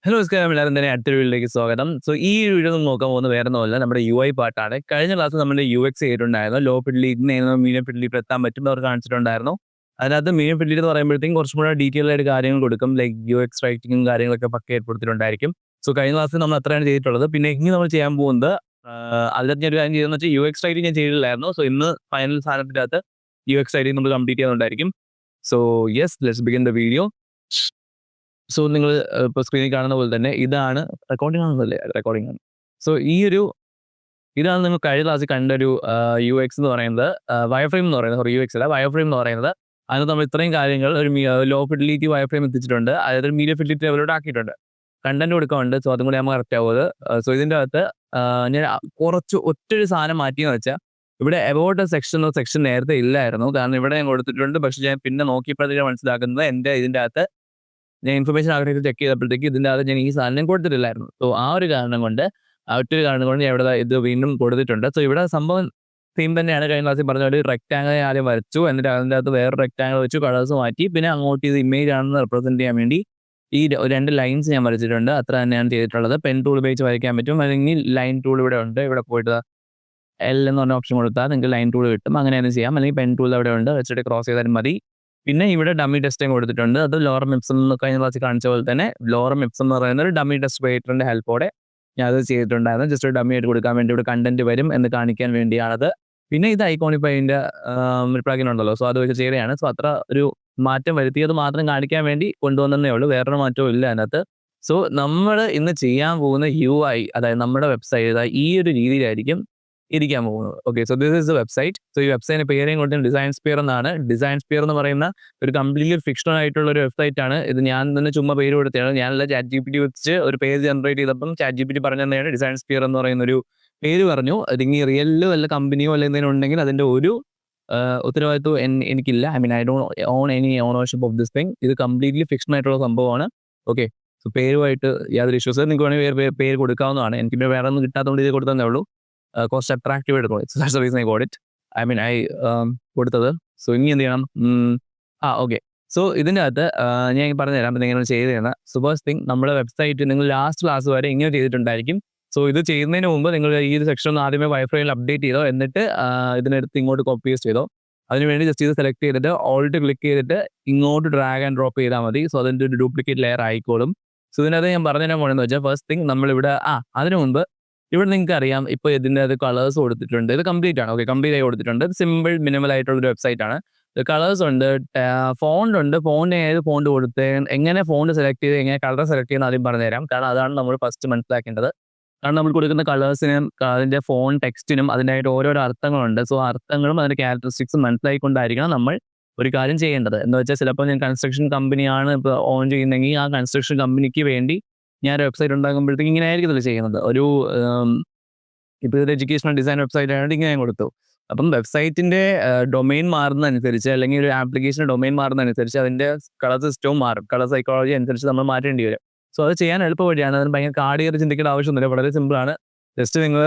Hello നമസ്കാരം എല്ലാവരും തന്നെ അടുത്തൊരു വീഡിയോയിലേക്ക് സ്വാഗതം. ഈ ഒരു വീഡിയോ നമ്മൾ നോക്കാൻ പോകുന്നത് വേറെ ഒന്നുമല്ല, നമ്മുടെ UI പാർട്ടാണ്. കഴിഞ്ഞ ക്ലാസ് നമ്മുടെ UX ചെയ്തിട്ടുണ്ടായിരുന്നു. ലോ ഫിഡിലിറ്റിന്ന് മീഡിയം ഫിഡിലിറ്റി എത്താൻ പറ്റും അവർ കാണിച്ചിട്ടുണ്ടായിരുന്നു. അതിനകത്ത് മീഡിയം ഫിഡിലിറ്റി എന്ന് പറയുമ്പോഴത്തേക്കും കുറച്ചും കൂടെ ഡീറ്റെയിൽ ആയിട്ട് കാര്യങ്ങൾ കൊടുക്കും. ലൈക്ക് UX റൈറ്റിങ്ങും കാര്യങ്ങളൊക്കെ പക്കയായിട്ട് കൊടുത്തിട്ടുണ്ടായിരിക്കും. കഴിഞ്ഞ ക്ലാസ്സിൽ നമ്മൾ അത്രയാണ് ചെയ്തിട്ടുള്ളത്. പിന്നെ ഇനി നമ്മൾ ചെയ്യാൻ പോകുന്നത് അതിനകത്ത് ഞാൻ ഒരു കാര്യം ചെയ്തതെന്ന് വെച്ചാൽ UX റൈറ്റിംഗ് ഞാൻ ചെയ്തിട്ടില്ലായിരുന്നു. ഇന്ന് ഫൈനൽ സാധനത്തിൻ്റെ അകത്ത് UX റൈറ്റിംഗ് നമ്മൾ കംപ്ലീറ്റ് ചെയ്യുന്നുണ്ടായിരിക്കും. Yes, let's begin the video. നിങ്ങൾ ഇപ്പോൾ സ്ക്രീനിൽ കാണുന്ന പോലെ തന്നെ ഇതാണ് റെക്കോർഡിംഗ് ആണെന്നല്ലേ, റെക്കോർഡിംഗ് ആണ്. ഇതാണ് നിങ്ങൾ കഴിഞ്ഞ ക്ലാസ്സിൽ കണ്ട ഒരു UX എന്ന് പറയുന്നത്, വയർഫ്രെയിം എന്ന് പറയുന്നത്, UX അല്ല വയർഫ്രെയിം എന്ന് പറയുന്നത്. അതിനകത്ത് നമ്മൾ ഇത്രയും കാര്യങ്ങൾ ഒരു ലോ ഫിഡിലിറ്റി വയർഫ്രെയിം എത്തിച്ചിട്ടുണ്ട്, അതായത് മീഡിയം ഫിഡിലിറ്റി ലെവലോട്ട് ആക്കിയിട്ടുണ്ട്. കണ്ടന്റ് കൊടുക്കാറുണ്ട്, അതും കൂടി നമ്മൾ കറക്റ്റ് ആവുന്നത്. ഇതിൻ്റെ അകത്ത് ഞാൻ ഒറ്റൊരു സാധനം മാറ്റിയെന്ന് വെച്ചാൽ, ഇവിടെ അബൌട്ട് സെക്ഷൻ നേരത്തെ ഇല്ലായിരുന്നു. കാരണം ഇവിടെ ഞാൻ കൊടുത്തിട്ടുണ്ട്, പക്ഷെ ഞാൻ പിന്നെ നോക്കിയപ്പോഴത്തേക്ക് മനസ്സിലാക്കുന്നത് എൻ്റെ ഇതിൻ്റെ അകത്ത് ഞാൻ ഇൻഫർമേഷൻ ആഗ്രഹിച്ച് ചെക്ക് ചെയ്തപ്പോഴത്തേക്ക് ഇതിൻ്റെ അകത്ത് ഞാൻ ഈ സാധനം കൊടുത്തിട്ടില്ലായിരുന്നു. ആ ഒരു കാരണം കൊണ്ട് ഒറ്റൊരു കാരണം കൊണ്ട് ഞാൻ ഇവിടെ ഇത് വീണ്ടും കൊടുത്തിട്ടുണ്ട്. ഇവിടെ സംഭവം സെയിം തന്നെയാണ്. കഴിഞ്ഞ ക്ലാസ്സിൽ പറഞ്ഞ ഒരു റെക്ടാങ്കിൾ ആദ്യം വരച്ചു, എന്നിട്ട് അതിൻ്റെ അകത്ത് വേറെ റെക്ടാങ്കിൾ വെച്ചു, കളേഴ്സ് മാറ്റി, പിന്നെ അങ്ങോട്ട് ഇത് ഇമേജ് ആണെന്ന് റെപ്രസെൻറ്റ് ചെയ്യാൻ വേണ്ടി ഈ രണ്ട് ലൈൻസ് ഞാൻ വരച്ചിട്ടുണ്ട്. അത്ര തന്നെയാണ് ചെയ്തിട്ടുള്ളത്. പെൻ ടൂൾ ഉപയോഗിച്ച് വരയ്ക്കാൻ പറ്റും, അല്ലെങ്കിൽ ലൈൻ ടൂൾ ഇവിടെ ഉണ്ട്. ഇവിടെ പോയിട്ട് L എന്ന് പറഞ്ഞ ഓപ്ഷൻ കൊടുത്താൽ നിങ്ങൾക്ക് ലൈൻ ടൂൾ കിട്ടും. അങ്ങനെ തന്നെ ചെയ്യാം, അല്ലെങ്കിൽ പെൻ ടൂൾ അവിടെ ഉണ്ട്, വെച്ചിട്ട് ക്രോസ് ചെയ്താലും മതി. പിന്നെ ഇവിടെ ഡമ്മി ടെസ്റ്റും കൊടുത്തിട്ടുണ്ട്. അത് ലോറം എപ്സം കഴിഞ്ഞ ക്ലാസ്സിൽ കാണിച്ച പോലെ തന്നെ ലോറം എപ്സം എന്ന് പറയുന്ന ഒരു ഡമ്മി ടെസ്റ്റ് ക്രിയേറ്ററിന്റെ ഹെൽപ്പോടെ ഞാൻ അത് ചെയ്തിട്ടുണ്ടായിരുന്നു. ജസ്റ്റ് ഒരു ഡമ്മി ആയിട്ട് കൊടുക്കാൻ വേണ്ടി ഇവിടെ കണ്ടന്റ് വരും എന്ന് കാണിക്കാൻ വേണ്ടിയാണത്. പിന്നെ ഇത് ഐക്കോണിഫൈൻ്റെ പ്ലഗിൻ ഉണ്ടല്ലോ, അത് വെച്ച് ചെയ്തതാണ്. അത്ര ഒരു മാറ്റം വരുത്തിയത് മാത്രം കാണിക്കാൻ വേണ്ടി കൊണ്ടുവന്നതേ ഉള്ളൂ, വേറൊരു മാറ്റവും ഇല്ല അതിനകത്ത്. നമ്മൾ ഇന്ന് ചെയ്യാൻ പോകുന്ന UI, അതായത് നമ്മുടെ വെബ്സൈറ്റ് ഈ ഒരു രീതിയിലായിരിക്കും ഇരിക്കാൻ പോകുന്നത്. This is the website. ഈ വെബ്സൈറ്റിന്റെ പേരെയും കൊടുത്തത് ഡിസൈൻ സ്പിയർ എന്നാണ്. ഡിസൈൻ സ്പിയർ എന്ന് പറയുന്ന ഒരു കംപ്ലീറ്റ്ലി ഫിക്ഷണൽ ആയിട്ടുള്ള ഒരു വെബ്സൈറ്റ് ആണ് ഇത്. ഞാൻ തന്നെ ചുമ്മാ പേര് കൊടുത്തതാണ്. ഞാനല്ല ChatGPT വെച്ച് ഒരു പേജ് ജനറേറ്റ് ചെയ്തപ്പം ChatGPT പറഞ്ഞു തന്നെയാണ് ഡിസൈൻ സ്പിയർ എന്ന് പറയുന്ന ഒരു പേര് പറഞ്ഞു. അതിങ്ങനെ റിയലിലോ വല്ല കമ്പനിയോ വല്ല എന്തെങ്കിലും ഉണ്ടെങ്കിൽ അതിന്റെ ഒരു ഉത്തരവാദിത്വം എനിക്കില്ല. I don't on any ownership of this thing. ഇത് കംപ്ലീറ്റ്ലി ഫിക്ഷൻ ആയിട്ടുള്ള സംഭവമാണ്. പേരുമായിട്ട് യാതൊരു ഇഷ്യൂസ്. നിങ്ങൾക്ക് വേണമെങ്കിൽ പേര് കൊടുക്കാവുന്നതാണ്. എനിക്ക് വേറെ ഒന്നും കിട്ടാത്തതുകൊണ്ട് ഇത് കൊടുത്തതേ ഉള്ളൂ. കുറച്ച് അട്രാക്റ്റീവ് ആയിട്ട് തോന്നി. That's the reason I got it. കൊടുത്തത്. ഇനി എന്ത് ചെയ്യണം? ഇതിൻ്റെ അകത്ത് ഞാൻ പറഞ്ഞുതരാം എങ്ങനെ ചെയ്തതെന്ന്. ഫസ്റ്റ് തിങ്, നമ്മുടെ വെബ്സൈറ്റ് നിങ്ങൾ ലാസ്റ്റ് ക്ലാസ് വരെ ഇങ്ങനെ ചെയ്തിട്ടുണ്ടായിരിക്കും. ഇത് ചെയ്യുന്നതിന് മുമ്പ് നിങ്ങൾ ഈ ഒരു സെക്ഷൻ ഒന്ന് ആദ്യമേ വൈഫൈയിൽ അപ്ഡേറ്റ് ചെയ്തോ, എന്നിട്ട് ഇതിനെടുത്ത് ഇങ്ങോട്ട് കോപ്പി പേസ്റ്റ് ചെയ്തോ. അതിനുവേണ്ടി ജസ്റ്റ് ഇത് സെലക്ട് ചെയ്തിട്ട് ഓൾട്ട് ക്ലിക്ക് ചെയ്തിട്ട് ഇങ്ങോട്ട് ഡ്രാഗ് ആൻഡ് ഡ്രോപ്പ് ചെയ്താൽ മതി. അതിൻ്റെ ഒരു ഡ്യൂപ്ലിക്കേറ്റ് ലെയർ ആയിക്കോളും. ഇതിനകത്ത് ഞാൻ പറഞ്ഞുതരാൻ പോകണമെന്ന് വെച്ചാൽ, ഫസ്റ്റ് തിങ് നമ്മളിവിടെ അതിനു മുമ്പ് ഇവിടെ നിങ്ങൾക്ക് അറിയാം, ഇപ്പോൾ ഇതിൻ്റെ അത് കളേഴ്സ് കൊടുത്തിട്ടുണ്ട്. ഇത് കംപ്ലീറ്റ് ആണ്. കംപ്ലീറ്റ് ആയി കൊടുത്തിട്ടുണ്ട്. സിമ്പിൾ മിനിമൽ ആയിട്ടുള്ള ഒരു വെബ്സൈറ്റ് ആണ്. കളേഴ്സ് ഉണ്ട്, ഫോണ്ട് ഉണ്ട്. ഫോണ്ട് ഏത് ഫോണ്ട് കൊടുത്ത് എങ്ങനെ ഫോണ്ട് സെലക്ട് ചെയ്ത് എങ്ങനെ കളർ സെലക്ട് ചെയ്യുന്ന ആദ്യം പറഞ്ഞുതരാം. കാരണം അതാണ് നമ്മൾ ഫസ്റ്റ് മനസ്സിലാക്കേണ്ടത്. കാരണം നമ്മൾ കൊടുക്കുന്ന കളേഴ്സിനും അതിൻ്റെ ഫോൺ ടെക്സ്റ്റിനും അതിൻ്റെതായിട്ട് ഓരോരോ അർത്ഥങ്ങളുണ്ട്. അർത്ഥങ്ങളും അതിൻ്റെ ക്യാരക്ടറിസ്റ്റിക്സും മനസ്സിലായിക്കൊണ്ടായിരിക്കണം നമ്മൾ ഒരു കാര്യം ചെയ്യേണ്ടത്. എന്ന് വെച്ചാൽ ചിലപ്പോൾ ഞാൻ കൺസ്ട്രക്ഷൻ കമ്പനിയാണ് ഇപ്പോൾ ഓൺ ചെയ്യുന്നതെങ്കിൽ ആ കൺസ്ട്രക്ഷൻ കമ്പനിക്ക് വേണ്ടി ഞാൻ വെബ്സൈറ്റ് ഉണ്ടാകുമ്പോഴത്തേക്ക് ഇങ്ങനെ ആയിരിക്കത്തില്ല ചെയ്യുന്നത്. ഇപ്പോൾ ഒരു എഡ്യൂക്കേഷണൽ ഡിസൈൻ വെബ്സൈറ്റ് ആയിട്ട് ഇങ്ങനെ ഞാൻ കൊടുത്തു. അപ്പം വെബ്സൈറ്റിന്റെ ഡൊമെയിൻ മാറുന്നതനുസരിച്ച്, അല്ലെങ്കിൽ ഒരു ആപ്ലിക്കേഷൻ ഡൊമെയിൻ മാറുന്നതനുസരിച്ച് അതിന്റെ കളർ സിസ്റ്റവും മാറും. കളർ സൈക്കോളജി അനുസരിച്ച് നമ്മൾ മാറ്റേണ്ടി വരും. അത് ചെയ്യാൻ എളുപ്പ വഴിയാണ്. അതിന് ഭയങ്കര കാർഡ് കയറി ചിന്തിക്കേണ്ട ആവശ്യമൊന്നുമില്ല. വളരെ സിമ്പിളാണ്. ജസ്റ്റ് നിങ്ങൾ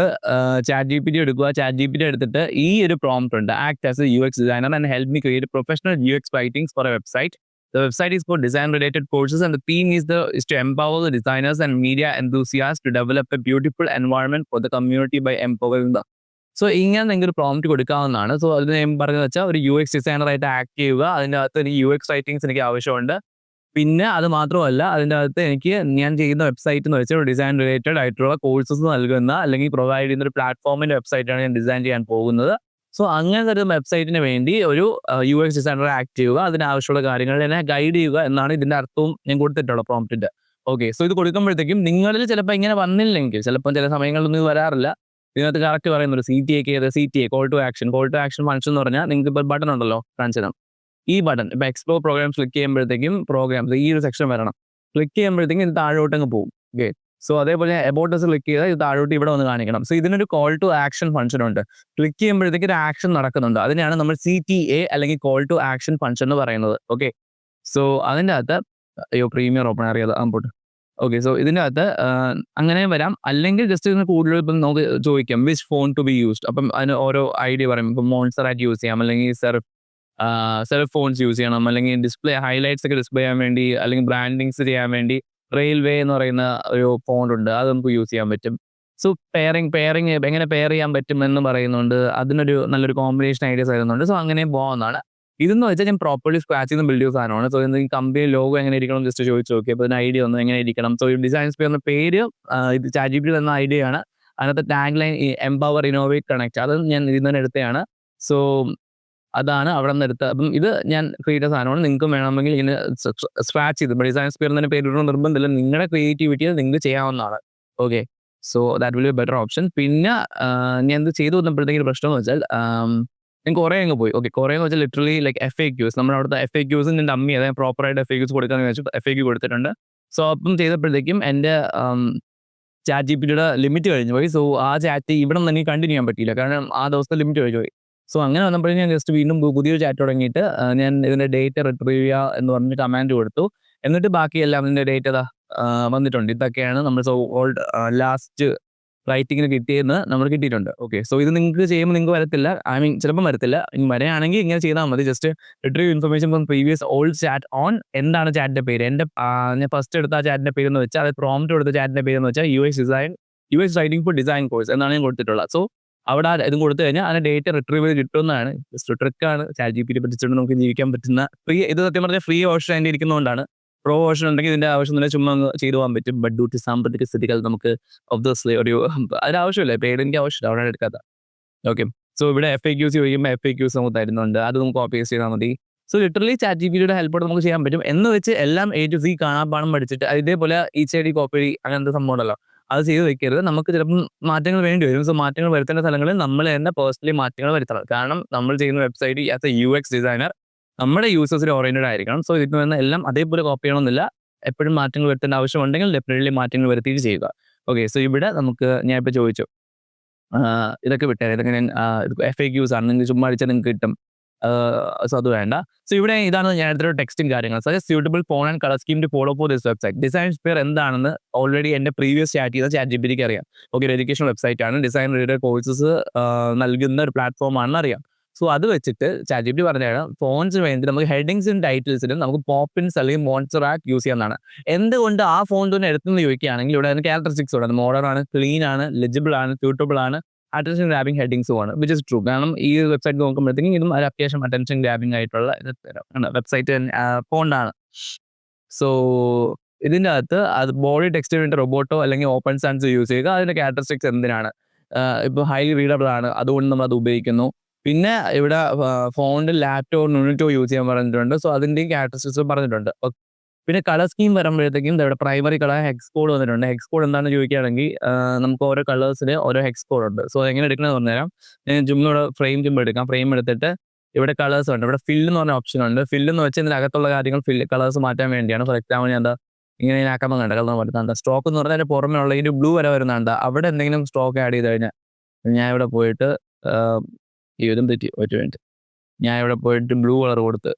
ChatGPT എടുക്കുക. ChatGPT എടുത്തിട്ട് ഈ ഒരു പ്രോംപ്റ്റ് ഉണ്ട്, act as A UX designer and help me create professional UX writings for a website. The website is for design-related courses, and the theme is to empower the designers and media enthusiasts to develop a beautiful environment for the community by empowering them. ഇങ്ങനെ നിങ്ങൾക്ക് prompt കൊടുക്കാവുന്നതാണ്. അതിന് ഞാൻ പറഞ്ഞതെന്ന് വെച്ചാൽ ഒരു UX ഡിസൈനറായിട്ട് act ചെയ്യുക. അതിൻ്റെ അകത്ത് എനിക്ക് UX റൈറ്റിംഗ്സ് എനിക്ക് ആവശ്യമുണ്ട്. പിന്നെ അത് മാത്രമല്ല, അതിൻ്റെ അകത്ത് എനിക്ക് ഞാൻ ചെയ്യുന്ന വെബ്സൈറ്റ് എന്ന് വെച്ചാൽ ഡിസൈൻ റിലേറ്റഡ് ആയിട്ടുള്ള കോഴ്സസ് നൽകുന്ന അല്ലെങ്കിൽ പ്രൊവൈഡ് ചെയ്യുന്ന ഒരു പ്ലാറ്റ്ഫോമിൻ്റെ വെബ്സൈറ്റാണ് ഞാൻ ഡിസൈൻ ചെയ്യാൻ പോകുന്നത്. അങ്ങനത്തെ ഒരു വെബ്സൈറ്റിന് വേണ്ടി ഒരു UX ഡിസൈനർ ആക്ട് ചെയ്യുക, അതിനാവശ്യമുള്ള കാര്യങ്ങൾ എന്നെ ഗൈഡ് ചെയ്യുക എന്നാണ് ഇതിൻ്റെ അർത്ഥവും ഞാൻ കൊടുത്തിട്ടുള്ള പ്രോംപ്റ്റിൻ്റെ. ഇത് കൊടുക്കുമ്പോഴത്തേക്കും നിങ്ങളിൽ ചിലപ്പോൾ ഇങ്ങനെ വന്നില്ലെങ്കിൽ, ചിലപ്പോൾ ചില സമയങ്ങളിലൊന്നും വരാറില്ല. ഇതിനകത്ത് കറക്റ്റ് പറയുന്നത് CTA call to action function എന്ന് പറഞ്ഞാൽ നിങ്ങൾക്ക് ഇപ്പോൾ ബട്ടൺ ഉണ്ടല്ലോ, കാണിച്ചു തരാം. ഈ ബട്ടൺ ഇപ്പോൾ എക്സ്പ്ലോർ പ്രോഗ്രാംസ് ക്ലിക്ക് ചെയ്യുമ്പോഴത്തേക്കും പ്രോഗ്രാംസ് ഈ ഒരു സെക്ഷൻ വരണം. ക്ലിക്ക് ചെയ്യുമ്പോഴത്തേക്കും ഇത് താഴോട്ടങ്ങ് പോകും. അതേപോലെ അബൌട്ട് അസ് ക്ലിക്ക് ചെയ്താൽ ഇത് താഴോട്ട് ഇവിടെ വന്ന് കാണിക്കണം. ഇതിനൊരു കോൾ ടു ആക്ഷൻ ഫംഗ്ഷൻ ഉണ്ട്. ക്ലിക്ക് ചെയ്യുമ്പോഴത്തേക്ക് ഒരു ആക്ഷൻ നടക്കുന്നുണ്ട്. അതിനാണ് നമ്മൾ CTA അല്ലെങ്കിൽ കോൾ ടു ആക്ഷൻ ഫംഗ്ഷൻ എന്ന് പറയുന്നത്. അതിൻ്റെ അകത്ത് പ്രീമിയർ ഓപ്പൺ അറിയാതെ ആകുമ്പോൾ ഇതിൻ്റെ അകത്ത് അങ്ങനെ വരാം. അല്ലെങ്കിൽ ജസ്റ്റ് ഇതിന് കൂടുതൽ ഇപ്പം നമുക്ക് ചോദിക്കാം which font to be used. അപ്പം അതിന് ഓരോ ഐഡിയ പറയും. ഇപ്പം മോൺസ്റ്ററായിട്ട് യൂസ് ചെയ്യാം, അല്ലെങ്കിൽ സെൽഫ് ഫോൺസ് യൂസ് ചെയ്യണം, അല്ലെങ്കിൽ ഡിസ്പ്ലേ ഹൈലൈറ്റ്സ് ഒക്കെ ഡിസ്പ്ലേ ചെയ്യാൻ വേണ്ടി, അല്ലെങ്കിൽ ബ്രാൻഡിങ്സ് ചെയ്യാൻ വേണ്ടി റെയിൽവേ എന്ന് പറയുന്ന ഒരു ഫോണ്ട് ഉണ്ട്, അത് നമുക്ക് യൂസ് ചെയ്യാൻ പറ്റും. സോ പെയറിങ് എങ്ങനെ പെയർ ചെയ്യാൻ പറ്റും എന്ന് പറയുന്നുണ്ട്. അതിനൊരു നല്ലൊരു കോമ്പിനേഷൻ ഐഡിയാസ് വരുന്നുണ്ട്. സോ അങ്ങനെ പോകുന്നതാണ്. ഇതെന്ന് വെച്ചാൽ ഞാൻ പ്രോപ്പർലി സ്ക്രാച്ചിൽ നിന്ന് ബിൽഡ് ചെയ്ത സാധനമാണ്. സോ എന്തെങ്കിലും കമ്പനി ലോഗോ എങ്ങനെ ഇരിക്കണം ജസ്റ്റ് ചോദിച്ചു നോക്കി. അപ്പോൾ ഇതിന് ഐഡിയ ഒന്ന് എങ്ങനെ ഇരിക്കണം. സോ ഈ ഡിസൈൻ സ്പെയർ എന്ന പേര് ഇത് ChatGPT തന്ന ഐഡിയ ആണ്. അതിനകത്ത് tag line empower innovate connect അത് ഞാൻ ഇതിൽ നിന്ന് എടുത്തതാണ്. സോ അതാണ് അവിടെ നിന്ന് എടുത്തത്. അപ്പം ഇത് ഞാൻ ക്രിയേറ്റ് ചെയ്ത സാധനമാണ്. നിങ്ങൾക്കും വേണമെങ്കിൽ ഇങ്ങനെ സ്ക്രാച്ച് ചെയ്ത് ഡിസൈൻ സ്പെയർ തന്നെ പേരിടണം നിർബന്ധമില്ല. നിങ്ങളുടെ ക്രിയേറ്റിവിറ്റിയിൽ നിങ്ങൾക്ക് ചെയ്യാവുന്നതാണ്. Okay, so that will be better option. പിന്നെ ഞാൻ ഇത് ചെയ്തു വന്നപ്പോഴത്തേക്കും പ്രശ്നം എന്ന് വെച്ചാൽ ഞാൻ കുറേ അങ്ങ് പോയി. ഓക്കെ, കുറേ എന്ന് വെച്ചാൽ ലിറ്ററലി ലൈക്ക് FAQs നമ്മുടെ അവിടുത്തെ FAQs ഞാൻ ഡമ്മി അതായത് പ്രോപ്പറായിട്ട് FAQs കൊടുക്കാമെന്ന് വെച്ചിട്ട് FAQ കൊടുത്തിട്ടുണ്ട്. സോ അപ്പം ചെയ്തപ്പോഴത്തേക്കും എൻ്റെ ChatGPTയുടെ ലിമിറ്റ് കഴിഞ്ഞു പോയി. സോ ആ ചാറ്റ് ഇവിടെ നിന്ന് എനിക്ക് കണ്ടിന്യൂ ചെയ്യാൻ പറ്റിയില്ല, കാരണം ആ ദിവസത്തെ ലിമിറ്റ് കഴിഞ്ഞു പോയി. സോ അങ്ങനെ വന്നപ്പോഴേ ഞാൻ ജസ്റ്റ് വീണ്ടും പുതിയൊരു ചാറ്റ് തുടങ്ങിയിട്ട് ഞാൻ ഇതിൻ്റെ ഡേറ്റ റിട്രീവ് ചെയ്യുക എന്ന് പറഞ്ഞ് കമാൻഡ് കൊടുത്തു. എന്നിട്ട് ബാക്കിയെല്ലാം ഇതിൻ്റെ ഡേറ്റ വന്നിട്ടുണ്ട്. ഇതൊക്കെയാണ് നമ്മൾ സോ ഓൾഡ് ലാസ്റ്റ് റൈറ്റിങ്ങിന് കിട്ടിയെന്ന് നമ്മൾ കിട്ടിയിട്ടുണ്ട്. ഓക്കെ, സോ ഇത് നിങ്ങൾക്ക് ചെയ്യുമ്പോൾ നിങ്ങൾക്ക് വരത്തില്ല. ഐ മീൻ ചിലപ്പം വരത്തില്ല. ഇനി വരെയാണെങ്കിൽ ഇങ്ങനെ ചെയ്താൽ മതി. Just retrieve information from previous old chat on എന്താണ് ചാറ്റിൻ്റെ പേര്. എൻ്റെ ഞാൻ ഫസ്റ്റ് എടുത്ത ആ ചാറ്റിൻ്റെ പേര് എന്ന് വെച്ചാൽ അത് പ്രോംപ്റ്റ് കൊടുത്ത ചാറ്റിൻ്റെ പേര് എന്ന് വെച്ചാൽ UX writing for design course എന്നാണ് ഞാൻ കൊടുത്തിട്ടുള്ളത്. സോ അവിടെ ഇതും കൊടുത്തു കഴിഞ്ഞാൽ അതിൻ്റെ ഡേറ്റ റിട്രീവ് ചെയ്ത് കിട്ടുന്നതാണ്. ജസ്റ്റ് ട്രിക്കാണ്. ChatGPT പറ്റിച്ചുകൊണ്ട് നമുക്ക് ജീവിക്കാൻ പറ്റുന്ന ഇത് സത്യം പറഞ്ഞാൽ ഫ്രീ ഓപ്ഷൻ അതിൻ്റെ ഇരിക്കുന്നതുകൊണ്ടാണ്. പ്രോ ഓപ്ഷൻ ഉണ്ടെങ്കിൽ ഇതിൻ്റെ ആവശ്യമൊന്നുമില്ല, ചുമ്മാ ചെയ്തു പോകാൻ പറ്റും. ബട്ട് ഡ്യൂ ടു സാമ്പത്തിക സ്ഥിതികൾ നമുക്ക് ഒബ്വിയസ്ലി അതിനാവശ്യമില്ല, പേടിൻ്റെ ആവശ്യമില്ല, അവിടെ എടുക്കാത്ത. ഓക്കെ, സോ ഇവിടെ FAQs ചോദിക്കുമ്പോൾ FAQs നമുക്ക് തരുന്നുണ്ട്. അത് നമുക്ക് കോപ്പി പേസ്റ്റ് ചെയ്താൽ മതി. സോ ലിറ്ററലി ChatGPTയുടെ ഹെൽപ്പോടെ നമുക്ക് ചെയ്യാൻ പറ്റും. എന്ന് വെച്ച് എല്ലാം A to Z കാണാപ്പാഠം പഠിച്ചിട്ട് ഇതേപോലെ ഈച്ചടി കോപ്പി അങ്ങനത്തെ സംഭവം ഉണ്ടല്ലോ, അത് ചെയ്ത് വെക്കരുത്. നമുക്ക് ചിലപ്പം മാറ്റങ്ങൾ വേണ്ടി വരും. സോ മാറ്റങ്ങൾ വരുത്തേണ്ട സ്ഥലങ്ങളിൽ നമ്മൾ തന്നെ പേഴ്സണലി മാറ്റങ്ങൾ വരുത്തണം. കാരണം നമ്മൾ ചെയ്യുന്ന website as A UX designer നമ്മുടെ യൂസേഴ്സിന് ഓറിയൻറ്റഡ് ആയിരിക്കണം. സോ ഇതിന് വരുന്ന എല്ലാം അതേപോലെ കോപ്പി ചെയ്യണമെന്നില്ല. എപ്പോഴും മാറ്റങ്ങൾ വരുത്തേണ്ട ആവശ്യമുണ്ടെങ്കിൽ ഡെഫിനറ്റ്ലി മാറ്റങ്ങൾ വരുത്തിയിട്ട് ചെയ്യുക. ഓക്കെ, സോ ഇവിടെ നമുക്ക് ഞാൻ ഇപ്പോൾ ചോദിച്ചു ഇതൊക്കെ വിട്ടേരെ, ഇതൊക്കെ ഞാൻ FAQs ആണ്, നിങ്ങൾക്ക് ചുമ്മാ അടിച്ചാൽ നിങ്ങൾക്ക് കിട്ടും. സോ അത് വേണ്ട. സോ ഇവിടെ ഇതാണ് ഞാൻ എടുത്തൊരു ടെക്സ്റ്റും കാര്യങ്ങൾ. Suggest suitable font and colour scheme to follow for this website. Design spare എന്താണെന്ന് ഓൾറെഡി എൻ്റെ പ്രീവിയസ് ചാറ്റ് ചെയ്ത ChatGPTക്ക് അറിയാം. ഓക്കെ, ഒരു എഡ്യൂക്കേഷൻ വെബ്സൈറ്റ് ആണ്, ഡിസൈൻ റിലേറ്റഡ് കോഴ്സസ് നൽകുന്ന ഒരു പ്ലാറ്റ്ഫോം ആണെന്ന് അറിയാം. സോ അത് വെച്ചിട്ട് ChatGPT പറഞ്ഞതാണ് ഫോൺസിന് വേണ്ടി നമുക്ക് ഹെഡിങ്സിനും ടൈറ്റിൽസിനും നമുക്ക് പോപ്പിൻസ് അല്ലെങ്കിൽ മോൺസ്റ്ററാക്ട് യൂസ് ചെയ്യാവുന്നതാണ്. എന്തുകൊണ്ട് ആ ഫോൺ തന്നെ എടുത്തെന്ന് ചോദിക്കുകയാണെങ്കിൽ ഇവിടെ അതിന് ക്യാരക്ടറിസ്റ്റിക്സ് ഉണ്ട്. മോഡേൺ ആണ്, ക്ലീൻ ആണ്, ലെജിബിൾ ആണ്, സ്യൂട്ടബിൾ ആണ്, അറ്റൻഷൻ ഗ്രാബിംഗ് ഹെഡിങ്സും ആണ്, വിച്ച് ഇസ് ട്രൂ. കാരണം ഈ വെബ്സൈറ്റ് നോക്കുമ്പോഴത്തേക്കും ഇതും ഒരു അത്യാവശ്യം അറ്റൻഷൻ ഗ്രാബിംഗ് ആയിട്ടുള്ള വെബ്സൈറ്റ് ഫോണ്ടാണ്. സോ ഇതിൻ്റെ അകത്ത് അത് ബോഡി ടെക്സ്റ്റ് വേണ്ടി റോബോട്ടോ അല്ലെങ്കിൽ ഓപ്പൺ സാൻസ് യൂസ് ചെയ്യുക. അതിൻ്റെ ക്യാരക്ടറിസ്റ്റിക്സ് എന്തിനാണ്, ഇപ്പോൾ ഹൈലി റീഡബിൾ ആണ്, അതുകൊണ്ട് നമ്മൾ അത് ഉപയോഗിക്കുന്നു. പിന്നെ ഇവിടെ ഫോണിൽ ലാപ്ടോപ്പ് യൂണിറ്റോ യൂസ് ചെയ്യാൻ പറഞ്ഞിട്ടുണ്ട്. സോ അതിൻ്റെയും ക്യാരക്ടറിസ്റ്റിക്സ് പറഞ്ഞിട്ടുണ്ട്. പിന്നെ കളർ സ്കീം വരുമ്പോഴത്തേക്കും ഇവിടെ പ്രൈമറി കളർ ഹെക്സ് കോഡ് വന്നിട്ടുണ്ട്. ഹെക്സ് കോഡ് എന്താണെന്ന് ചോദിക്കുകയാണെങ്കിൽ നമുക്ക് ഓരോ കളേഴ്സിന് ഓരോ ഹെക്സ് കോഡ് ഉണ്ട്. സോ എങ്ങനെ എടുക്കണമെന്ന് പറഞ്ഞുതരാം. ഞാൻ ചുമ്മാ ഫ്രെയിം എടുക്കാം. ഫ്രെയിം എടുത്തിട്ട് ഇവിടെ കളേഴ്സ് ഉണ്ട്. ഇവിടെ ഫില്ല് എന്ന് പറഞ്ഞ ഓപ്ഷൻ ഉണ്ട്. ഫില്ല് എന്ന് വെച്ചാൽ ഇതിനകത്തുള്ള കാര്യങ്ങൾ കളേഴ്സ് മാറ്റാൻ വേണ്ടിയാണ്. ഫോർ എക്സാമ്പിൾ ഞാൻ ഇങ്ങനെ ആക്കാൻ കണ്ട കളർ വരുന്നുണ്ട്. സ്ട്രോക്ക് എന്ന് പറഞ്ഞാൽ പുറമേ ഉള്ള ഒരു ബ്ലൂ വരെ വരുന്നുണ്ട്. അവിടെ എന്തെങ്കിലും സ്ട്രോക്ക് ആഡ് ചെയ്ത് കഴിഞ്ഞാൽ ഞാൻ ഇവിടെ പോയിട്ട് ഇതും തെറ്റി ഒറ്റ വേണ്ടി ഞാൻ ഇവിടെ പോയിട്ട് ബ്ലൂ കളർ കൊടുത്ത്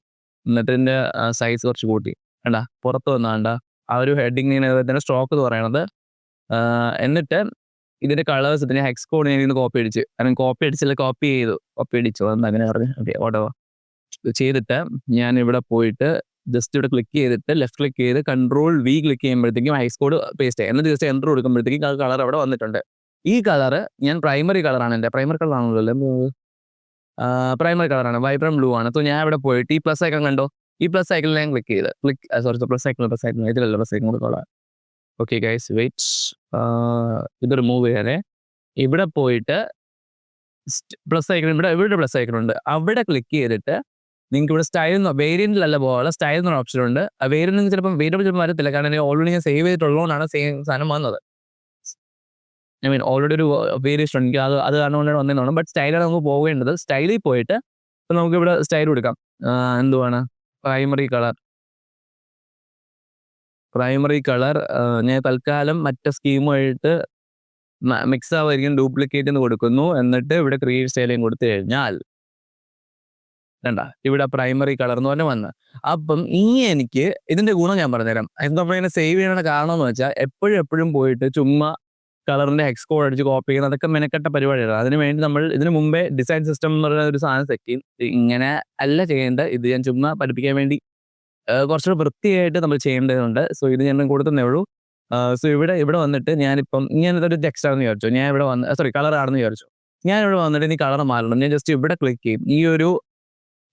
എന്നിട്ട് ഇതിൻ്റെ സൈസ് കുറച്ച് കൂട്ടി വേണ്ട പുറത്ത് വന്നാണ്ട ആ ഒരു ഹെഡിങ്ങിന് തന്നെ സ്ട്രോക്ക് എന്ന് പറയണത്. എന്നിട്ട് ഇതിൻ്റെ കളേഴ്സ് ഇതിൻ്റെ ഹെക്സ് കോഡ് ഞാൻ ഇന്ന് കോപ്പി അടിച്ച്, കാരണം കോപ്പി അടിച്ചു എന്താ അങ്ങനെ പറഞ്ഞു. ഓക്കെ, ഓട്ടോ ചെയ്തിട്ട് ഞാൻ ഇവിടെ പോയിട്ട് ജസ്റ്റ് ഇവിടെ ക്ലിക്ക് ചെയ്തിട്ട് ലെഫ്റ്റ് ക്ലിക്ക് ചെയ്ത് Ctrl+V ക്ലിക്ക് ചെയ്യുമ്പോഴത്തേക്കും ഹെക്സ് കോഡ് പേസ്റ്റ് ചെയ്യാം. എന്നിട്ട് ജസ്റ്റ് എൻ്റർ കൊടുക്കുമ്പോഴത്തേക്കും ആ കളർ അവിടെ വന്നിട്ടുണ്ട്. ഈ കളറ് ഞാൻ പ്രൈമറി കളറാണ്, എൻ്റെ പ്രൈമറി കളറാണല്ലോ, പ്രൈമറി കളറാണ്, വൈബ്രന്റ് ബ്ലൂ ആണ്. സോ ഞാൻ ഇവിടെ പോയിട്ട് ഈ പ്ലസ് ഐക്കൺ കണ്ടോ, ഈ പ്ലസ് ഐക്കണിൽ ഞാൻ ക്ലിക്ക് ചെയ്ത് പ്ലസ് ഐക്കൺ ഇതിലല്ല പ്ലസ് ഐക്കൺ കൊടുത്തോളാം. ഓക്കെ ഗൈസ് വെയിറ്റ്, ഇത് റിമൂവ് ചെയ്യാനേ. ഇവിടെ പോയിട്ട് പ്ലസ് ഐക്കൺ ഇവിടെ പ്ലസ് ഐക്കൺ ഉണ്ട്, അവിടെ ക്ലിക്ക് ചെയ്തിട്ട് നിങ്ങൾക്ക് ഇവിടെ സ്റ്റൈൽ വേരിയന്റിലല്ല പോകാനുള്ള സ്റ്റൈൽ എന്നൊരു ഓപ്ഷൻ ഉണ്ട്. ആ വേരിയന്റ് ചിലപ്പോൾ വേരിയബിൾ വരത്തില്ല, കാരണം ഓൾറെഡി ഞാൻ സേവ് ചെയ്തിട്ടുള്ളതുകൊണ്ടാണ് സെയിം സാധനം വന്നത്. ഐ മീൻ ഓൾറെഡി ഒരു വേരിയേഷൻ എനിക്ക് അത് കാരണം കൊണ്ടാണ് വന്നതെന്നാണ്. ബട്ട് സ്റ്റൈലാണ് നമുക്ക് പോകേണ്ടത്. സ്റ്റൈലിൽ പോയിട്ട് ഇപ്പം നമുക്ക് ഇവിടെ സ്റ്റൈൽ കൊടുക്കാം. എന്തുവാണ് പ്രൈമറി കളർ ഞാൻ തൽക്കാലം മറ്റേ സ്കീമുമായിട്ട് മിക്സ് ആവായിരിക്കും ഡ്യൂപ്ലിക്കേറ്റ് എന്ന് കൊടുക്കുന്നു. എന്നിട്ട് ഇവിടെ ക്രിയേറ്റ് സ്റ്റൈലും കൊടുത്തു കഴിഞ്ഞാൽ വേണ്ട ഇവിടെ പ്രൈമറി കളർ എന്ന് പറഞ്ഞാൽ വന്ന്. അപ്പം എനിക്ക് ഇതിൻ്റെ ഗുണം ഞാൻ പറഞ്ഞുതരാം. നമ്മൾ ഇങ്ങനെ സേവ് ചെയ്യണ കാരണം എന്ന് വെച്ചാൽ എപ്പോഴും പോയിട്ട് ചുമ്മാ കളറിൻ്റെ ഹെക്സ് കോഡ് അടിച്ച് കോപ്പി ചെയ്യുന്നത് അതൊക്കെ മെനക്കെട്ട പരിപാടിയാണ്. അതിന് വേണ്ടി നമ്മൾ ഇതിന് മുമ്പേ ഡിസൈൻ സിസ്റ്റം എന്ന് പറയുന്ന ഒരു സാധനം സെറ്റ് ചെയ്യും. ഇങ്ങനെ അല്ല ചെയ്യേണ്ടത്. ഇത് ഞാൻ ചുമ്മാ പഠിപ്പിക്കാൻ വേണ്ടി കുറച്ചുകൂടെ വൃത്തിയായിട്ട് നമ്മൾ ചെയ്യേണ്ടതുണ്ട്. സോ ഇത് ഞാൻ കൊടുത്തന്നേ ഉള്ളൂ. സോ ഇവിടെ വന്നിട്ട് ഞാനിപ്പം ഇങ്ങനത്തെ ഒരു ടെക്സ്റ്റ് ആണെന്ന് വിചാരിച്ചു. ഞാൻ ഇവിടെ വന്ന് കളർ ആണെന്ന് വിചാരിച്ചു. ഞാൻ ഇവിടെ വന്നിട്ട് ഇനി കളർ മാറണം. ഞാൻ ജസ്റ്റ് ഇവിടെ ക്ലിക്ക് ചെയ്യും. ഈ ഒരു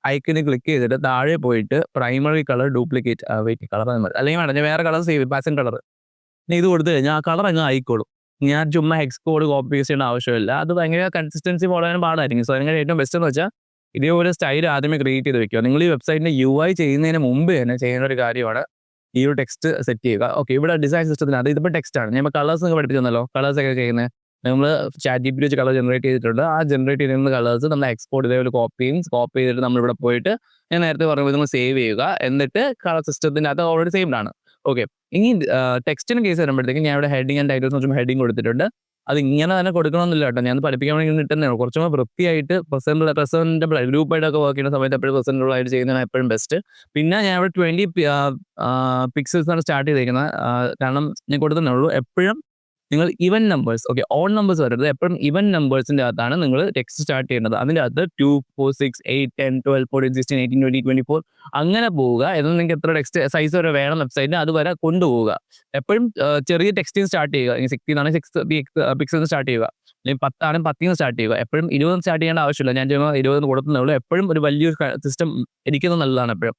ഐക്കണിൽ ക്ലിക്ക് ചെയ്തിട്ട് താഴെ പോയിട്ട് പ്രൈമറി കളർ ഡ്യൂപ്ലിക്കേറ്റ് കളർ അല്ലെങ്കിൽ വേണ്ട, ഞാൻ വേറെ കളർ സേവ് പാസൻ കളർ ഇനി ഇത് കൊടുത്തു കഴിഞ്ഞാൽ ആ കളർ അങ്ങ് ആയിക്കോളും. ഞാൻ ചുമ്മാ ഹെക്സ് കോഡ് കോപ്പി പേസ്റ്റ് ചെയ്യേണ്ട ആവശ്യമില്ല. അത് ഭയങ്കര കൺസിസ്റ്റൻസി ഫോളോ ചെയ്യാൻ പാടായിരിക്കും. സോ അതിന് ഏറ്റവും ബെസ്റ്റ് എന്ന് വെച്ചാൽ ഇതേപോലെ സ്റ്റൈൽ ആദ്യമേ ക്രിയേറ്റ് ചെയ്ത് വെക്കുക. നിങ്ങൾ ഈ വെബ്സൈറ്റിന്റെ UI ചെയ്യുന്നതിന് മുമ്പ് തന്നെ ചെയ്യേണ്ട ഒരു കാര്യമാണ് ഈ ഒരു ടെക്സ്റ്റ് സെറ്റ് ചെയ്യുക. ഓക്കെ, ഇവിടെ ഡിസൈൻ സിസ്റ്റത്തിന് അത് ഇതിപ്പോൾ ടെക്സ്റ്റ് ആണ്. ഞാൻ കളേഴ്സ് ഒക്കെ പഠിപ്പിച്ചു തന്നല്ലോ. കളേഴ്സ് ഒക്കെ ചെയ്യുന്നത് നമ്മൾ ChatGPT വെച്ച് കളർ ജനറേറ്റ് ചെയ്തിട്ടുണ്ട്. ആ ജനറേറ്റ് ചെയ്യുന്ന കളേഴ്സ് നമ്മൾ എക്സ്പോർട്ട് ഇതേപോലെ കോപ്പി ചെയ്തിട്ട് നമ്മളിവിടെ പോയിട്ട് ഞാൻ നേരത്തെ പറഞ്ഞ നിങ്ങൾ സേവ് ചെയ്യുക. എന്നിട്ട് കളർ സിസ്റ്റത്തിൻ്റെ അത് ഓൾറെഡി സേവ്ഡ് ആണ്. ഓക്കെ, ഇനി ടെക്സ്റ്റിന് കേസ് വരുമ്പോഴത്തേക്കും ഞാൻ ഇവിടെ ഹെഡിങ് ആൻഡ് ടൈറ്റിൽസ് വെച്ചും ഹെഡിങ് കൊടുത്തിട്ടുണ്ട്. അത് ഇങ്ങനെ തന്നെ കൊടുക്കണമെന്നില്ല കേട്ടോ. ഞാൻ പഠിപ്പിക്കാൻ വേണ്ടി ഇട്ടുന്നേ ഉള്ളൂ. കുറച്ചും കൂടെ വൃത്തിയായിട്ട് പ്രസന്റബിൾ ഗ്രൂപ്പായിട്ടൊക്കെ വർക്ക് ചെയ്യുന്ന സമയത്ത് എപ്പോഴും പ്രസന്റബിൾ ആയിട്ട് ചെയ്യുന്നതാണ് എപ്പോഴും ബെസ്റ്റ്. പിന്നെ ഞാൻ ഇവിടെ 20 പിക്സൽസാണ് സ്റ്റാർട്ട് ചെയ്തിരിക്കുന്നത്. കാരണം ഞാൻ കൊടുത്തേ ഉള്ളൂ. എപ്പോഴും നിങ്ങൾ even numbers, okay, on numbers വരരുത്. എപ്പോഴും ഈവൻ നമ്പേഴ്സിൻ്റെ അകത്താണ് നിങ്ങൾ ടെക്സ്റ്റ് സ്റ്റാർട്ട് ചെയ്യേണ്ടത്. അതിൻ്റെ അകത്ത് 2, 4, 6, 8, 10, 12, 14, 16, 18, 20, 24 അങ്ങനെ പോവുക. എന്നാൽ നിങ്ങൾക്ക് എത്ര ടെക്സ്റ്റ് സൈസ് വരെ വേണം വെബ്സൈറ്റിന് അതുവരെ കൊണ്ടുപോവുക. എപ്പോഴും ചെറിയ ടെക്സ്റ്റിൽ സ്റ്റാർട്ട് ചെയ്യുക. 60 ആണെങ്കിൽ 6 പിക്സലിന് സ്റ്റാർട്ട് ചെയ്യുക, അല്ലെങ്കിൽ 10 ആണെങ്കിൽ 10 സ്റ്റാർട്ട് ചെയ്യുക. എപ്പോഴും 20 സ്റ്റാർട്ട് ചെയ്യേണ്ട ആവശ്യമില്ല. ഞാൻ 20 കൊടുക്കുന്നേ ഉള്ളൂ. എപ്പോഴും ഒരു വലിയൊരു സിസ്റ്റം ഇരിക്കുന്നത് നല്ലതാണ് എപ്പോഴും.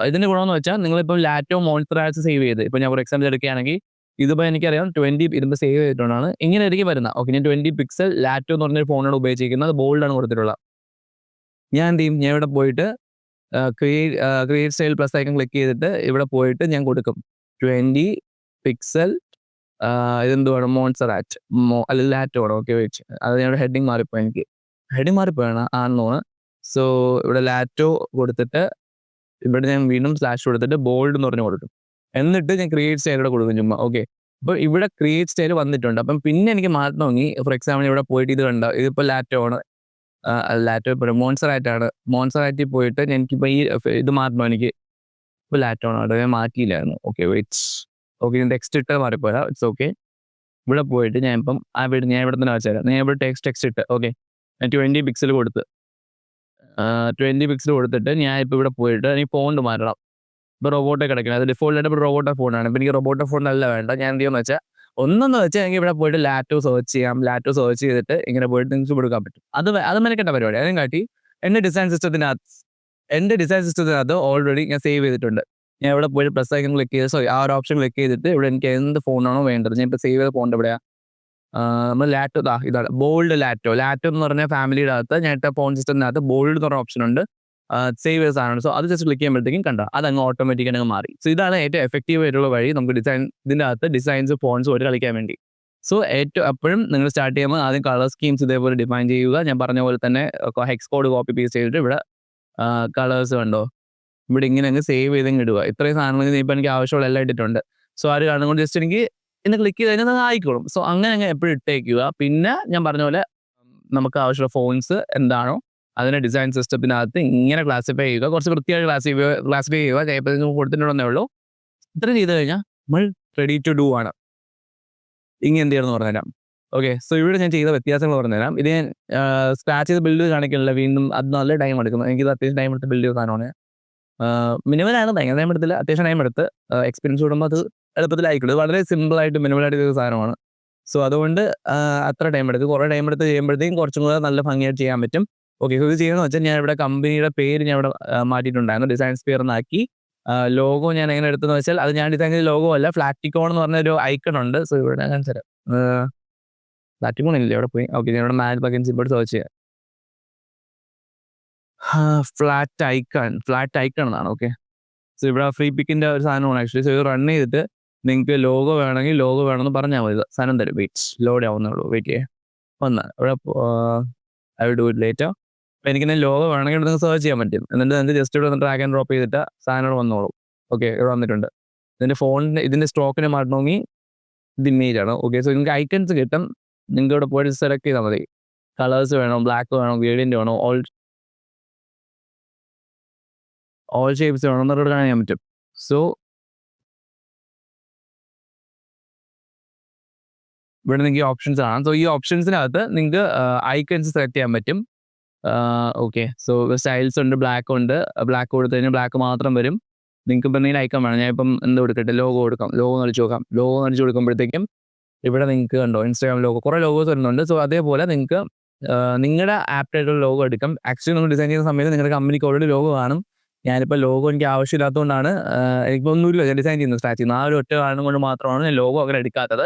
ഇതിൻ്റെ ഗുണമെന്ന് വെച്ചാൽ നിങ്ങളിപ്പോൾ ലാറ്റോ മോണിറ്ററായിട്ട് സേവ് ചെയ്ത്, ഇപ്പോൾ ഞാൻ ഫോർ എക്സാമ്പിൾ എടുക്കുകയാണെങ്കിൽ ഇതിപ്പോൾ എനിക്കറിയാം 20 ഇതിപ്പോൾ സേവ് ചെയ്തിട്ടുണ്ടാണ്. ഇങ്ങനെ ആയിരിക്കും വരുന്നത്. ഓക്കെ, ഞാൻ 20 പിക്സൽ ലാറ്റോ എന്ന് പറഞ്ഞൊരു ഫോണാണ് ഉപയോഗിച്ചിരിക്കുന്നത്. ബോൾഡാണ് കൊടുത്തിട്ടുള്ളത്. ഞാൻ എന്ത് ചെയ്യും, ഞാൻ ഇവിടെ പോയിട്ട് create style plus icon click ചെയ്തിട്ട് ഇവിടെ പോയിട്ട് ഞാൻ കൊടുക്കും 20 പിക്സൽ ഇതെന്ത് വേണം, മോൺസറാറ്റ് അല്ലെങ്കിൽ ലാറ്റോ വേണം. ഓക്കെ, വെച്ച് അത് ഞങ്ങളുടെ ഹെഡിങ് മാറിപ്പോയി. എനിക്ക് ഹെഡിങ് മാറിപ്പോയാണ് ആണെന്ന് തോന്നുന്നു. സോ ഇവിടെ ലാറ്റോ കൊടുത്തിട്ട് ഇവിടെ ഞാൻ വീണ്ടും സ്ലാഷ് കൊടുത്തിട്ട് ബോൾഡ് എന്ന് പറഞ്ഞ് കൊടുക്കും. എന്നിട്ട് ഞാൻ ക്രിയേറ്റ് സ്റ്റൈലൂടെ കൊടുക്കും ചുമ്മാ. ഓക്കെ, അപ്പോൾ ഇവിടെ ക്രിയേറ്റ് സ്റ്റൈൽ വന്നിട്ടുണ്ട്. അപ്പം പിന്നെ എനിക്ക് മാറ്റണമെങ്കിൽ ഫോർ എക്സാമ്പിൾ ഇവിടെ പോയിട്ട് ഇത് കണ്ട ഇതിപ്പോൾ ലാറ്റോ ആണ്, ലാറ്റോ ഇപ്പോൾ മോൺസറായിട്ടാണ്. മോൺസറാറ്റിൽ പോയിട്ട് എനിക്കിപ്പോൾ ഈ ഇത് മാറ്റണം. എനിക്ക് ഇപ്പോൾ ലാറ്റോ ആണ്, അവിടെ ഞാൻ മാറ്റിയില്ലായിരുന്നു. Okay, wait. ഓക്കെ, ഞാൻ ടെക്സ്റ്റ് ഇട്ട് മാറിപ്പോരാ. It's okay. ഇവിടെ പോയിട്ട് ഞാൻ ഇപ്പം ഞാൻ ഇവിടെ തന്നെ വെച്ചാൽ ഞാൻ ഇവിടെ ടെക്സ്റ്റ് ഇട്ട്. ഓക്കെ, ഞാൻ 20 പിക്സൽ കൊടുത്ത് 20 പിക്സൽ കൊടുത്തിട്ട് ഞാൻ ഇപ്പോൾ ഇവിടെ പോയിട്ട് എനിക്ക് ഫോണ്ട് മാറ്റണം. ഇപ്പോൾ റോബോട്ടെ കിടക്കണം. അത് ഡിഫോൾട്ടായിട്ട് ഇപ്പോൾ റോബോട്ടോ ഫോണാണ്. ഇപ്പോൾ എനിക്ക് റോബോട്ടോ ഫോൺ അല്ല വേണ്ട. ഞാൻ എന്ത് ചെയ്യുമെന്ന് വെച്ചാൽ എനിക്ക് ഇവിടെ പോയിട്ട് ലാറ്റോ സെർച്ച് ചെയ്യാം. ലാറ്റോ സെർച്ച് ചെയ്തിട്ട് ഇങ്ങനെ പോയിട്ട് നിങ്ങൾക്ക് കൊടുക്കാൻ പറ്റും. അത് മെനക്കെട്ട പരിപാടി. അതിനും കാട്ടി എൻ്റെ ഡിസൈൻ സിസ്റ്റത്തിനകത്ത് ഓൾറെഡി ഞാൻ സേവ് ചെയ്തിട്ടുണ്ട്. ഞാൻ ഇവിടെ പോയിട്ട് പ്ലസ് ഐക്കൺ ക്ലിക്ക് ചെയ്ത് ആ ഒരു ഓപ്ഷൻ ക്ലിക്ക് ചെയ്തിട്ട് ഇവിടെ എനിക്ക് എന്ത് ഫോണാണോ വേണ്ടത് ഞാൻ ഇപ്പോൾ സേവ് ചെയ്ത ഫോണിൻ്റെ എവിടെയാണ് നമ്മൾ ലാറ്റോ ഇതാണ് ബോൾഡ് ലാറ്റോ എന്ന് പറഞ്ഞ ഫാമിലിയുടെ അകത്ത് ഞാൻ ഇട്ട ഫോൺ സിസ്റ്റത്തിനകത്ത് ബോൾഡ് എന്ന് പറഞ്ഞ ഓപ്ഷൻ ഉണ്ട്. സേവ് ചെയ്ത സാധനമാണ്. സോ അത് ജസ്റ്റ് ക്ലിക്ക് ചെയ്യുമ്പോഴത്തേക്കും കണ്ട അതങ്ങ് ഓട്ടോമാറ്റിക്കായി അങ്ങ് മാറി. സോ ഇതാണ് ഏറ്റവും എഫക്റ്റീവ് ആയിട്ടുള്ള വഴി നമുക്ക് ഇതിൻ്റെ അകത്ത് ഡിസൈൻസ് ഫോൺസ് ഒരു കളിക്കാൻ വേണ്ടി. സോ എപ്പോഴും നിങ്ങൾ സ്റ്റാർട്ട് ചെയ്യുമ്പോൾ ആദ്യം കളർ സ്കീംസ് ഇതേപോലെ ഡിഫൈൻ ചെയ്യുക. ഞാൻ പറഞ്ഞ പോലെ തന്നെ ഹെക്സ് കോഡ് കോപ്പി പേസ്റ്റ് ചെയ്തിട്ട് ഇവിടെ കളേഴ്സ് കണ്ടോ ഇവിടെ ഇങ്ങനെ അങ്ങ് സേവ് ചെയ്തങ്ങ് ഇടുക. ഇത്രയും സാധനങ്ങൾ ഇപ്പോൾ എനിക്ക് ആവശ്യമുള്ള എല്ലാം ഇട്ടിട്ടുണ്ട്. സോ അത് കാണുമ്പോൾ ജസ്റ്റ് എനിക്ക് ഇന്ന് ക്ലിക്ക് ചെയ്ത് കഴിഞ്ഞാൽ അത് ആയിക്കോളും. സോ അങ്ങനെ എപ്പോഴും ഇട്ടേക്കുക. പിന്നെ ഞാൻ പറഞ്ഞ പോലെ നമുക്ക് ആവശ്യമുള്ള ഫോൺസ് എന്താണോ അതിനെ ഡിസൈൻ സിസ്റ്റത്തിനകത്ത് ഇങ്ങനെ ക്ലാസിഫൈ ചെയ്യുക. കുറച്ച് വൃത്തിയായിട്ട് ക്ലാസിഫൈ ചെയ്യുക. ചിലപ്പോൾ നിങ്ങൾ കൊടുത്തിട്ടുണ്ടെന്നേ ഉള്ളൂ. ഇത്ര ചെയ്ത് കഴിഞ്ഞാൽ നമ്മൾ റെഡി ടു ഡു ആണ്. ഇങ്ങനെ എന്ത് ചെയ്യണമെന്ന് പറഞ്ഞുതരാം. ഓക്കെ, സോ ഇവിടെ ഞാൻ ചെയ്ത വ്യത്യാസങ്ങൾ പറഞ്ഞുതരാം. ഇത് ഞാൻ സ്ക്രാച്ച് ചെയ്ത് ബിൽഡ് കാണിക്കുന്നില്ല. വീണ്ടും അത് നല്ല ടൈം എടുക്കുന്നു. എനിക്കിത് അത്യാവശ്യം ടൈം എടുത്ത് ബിൽഡ് ചെയ്ത സാധനമാണ്. മിനിമലാണ്, ഭയങ്കര ടൈം എടുത്തില്ല. അത്യാവശ്യം ടൈം എടുത്ത് എക്സ്പീരിയൻസ് കൂടുമ്പോൾ അത് എളുപ്പത്തിലായിക്കോളൂ. വളരെ സിമ്പിളായിട്ട് മിനിമലായിട്ട് ചെയ്ത സാധനമാണ്. സോ അതുകൊണ്ട് അത്ര ടൈം എടുത്ത് കുറേ ടൈം എടുത്ത് ചെയ്യുമ്പോഴത്തേക്കും കുറച്ചും കൂടെ നല്ല ഭംഗിയായിട്ട് ചെയ്യാൻ പറ്റും. ഓക്കെ, ഇത് ചെയ്യുന്നത് വെച്ചാൽ ഞാൻ ഇവിടെ കമ്പനിയുടെ പേര് ഞാൻ ഇവിടെ മാറ്റിയിട്ടുണ്ടായിരുന്നു. ഡിസൈൻ സ്പിയർ എന്നാക്കി. ലോഗോ ഞാൻ എങ്ങനെ എടുത്തെന്ന് വെച്ചാൽ അത് ഞാൻ ഡിസൈൻ ചെയ്ത ലോഗോ അല്ല, ഫ്ലാറ്റിക്കോൺ എന്ന് പറഞ്ഞൊരു ഐക്കൺ ഉണ്ട്. സോ ഇവിടെ ഞാൻ തരാം. ഫ്ലാറ്റിക്കോൺ ഇല്ല, ഇവിടെ പോയി. ഓക്കെ, ഞാൻ ഇവിടെ മാനുവൽ പ്ലഗിൻസ് ഇപ്പോൾ സെർച്ച് ചെയ്യാം. ഫ്ലാറ്റ് ഐക്കൺ എന്നാണ്. ഓക്കെ, സോ ഇവിടെ ഫ്രീ പിക്കിൻ്റെ ഒരു സാധനമാണ് ആക്ച്വലി. സോ ഇത് റൺ ചെയ്തിട്ട് നിങ്ങൾക്ക് ലോഗോ വേണമെങ്കിൽ ലോഗോ വേണമെന്ന് പറഞ്ഞാൽ മതി. സാധനം തരും. Wait, load ആവുന്നുള്ളൂ. വെയിറ്റ് ചെയ്യാം. ഇവിടെ I will do it later. അപ്പോൾ എനിക്ക് ലോഗോ വേണമെങ്കിൽ നിങ്ങൾക്ക് സെർച്ച് ചെയ്യാൻ പറ്റും. എന്നിട്ട് നിങ്ങൾക്ക് ജസ്റ്റ് ഇവിടെ വന്ന് ഡ്രാഗ് ആൻഡ് ഡ്രോപ്പ് ചെയ്തിട്ട് സാധനം വന്നോളും. ഓക്കെ, ഇവിടെ വന്നിട്ടുണ്ട്. ഇതിൻ്റെ സ്റ്റോക്കിനെ മാറ്റണമെങ്കിൽ ഇത് ഇമേജാണ്. ഓക്കെ, സോ നിങ്ങൾക്ക് ഐക്കൺസ് കിട്ടും. നിങ്ങൾക്ക് ഇവിടെ പോയിട്ട് സെലക്ട് ചെയ്താൽ മതി. കളേഴ്സ് വേണോ, ബ്ലാക്ക് വേണോ, ഗ്രേഡിയൻ്റ് വേണോ, ഓൾ ഷേപ്സ് വേണോ എന്നൊക്കെ കാണാൻ പറ്റും. സോ ഇവിടെ നിങ്ങൾക്ക് ഓപ്ഷൻസ് ആണ്. സോ ഈ ഓപ്ഷൻസിനകത്ത് നിങ്ങൾക്ക് ഐക്കൺസ് സെലക്ട് ചെയ്യാൻ പറ്റും. ഓക്കെ, സോ സ്റ്റൈൽസ് ഉണ്ട്, ബ്ലാക്ക് ഉണ്ട്. ബ്ലാക്ക് കൊടുത്തു കഴിഞ്ഞാൽ ബ്ലാക്ക് മാത്രം വരും. നിങ്ങൾക്ക് ഇപ്പം എന്തെങ്കിലും ഐക്കൺ വേണം. ഞാൻ ഇപ്പം എന്ത് കൊടുക്കട്ടെ, ലോഗോ കൊടുക്കാം. ലോഗോ അടിച്ചു നോക്കാം. ലോഗോ അടിച്ചു കൊടുക്കുമ്പോഴത്തേക്കും ഇവിടെ നിങ്ങൾക്ക് കണ്ടോ ഇൻസ്റ്റാഗ്രാം ലോഗോ കുറേ ലോഗോസ് വരുന്നുണ്ട്. സോ അതേപോലെ നിങ്ങൾക്ക് നിങ്ങളുടെ ആപ്റ്റായിട്ടുള്ള ലോഗോ എടുക്കാം. ആക്ച്വലി നിങ്ങൾ ഡിസൈൻ ചെയ്യുന്ന സമയത്ത് നിങ്ങളുടെ കമ്പനിക്ക് ഓൾറെഡി ലോഗോ കാണും. ഞാനിപ്പോൾ ലോഗോ എനിക്ക് ആവശ്യമില്ലാത്തതുകൊണ്ടാണ് എനിക്കിപ്പോൾ ഒന്നുമില്ല ഞാൻ ഡിസൈൻ ചെയ്യുന്നത് സ്റ്റാർട്ട് ചെയ്യുന്നത്. ആ ഒരു ഒറ്റ കാരണം കൊണ്ട് മാത്രമാണ് ഞാൻ ലോഗോ അങ്ങനെ എടുക്കാത്തത്.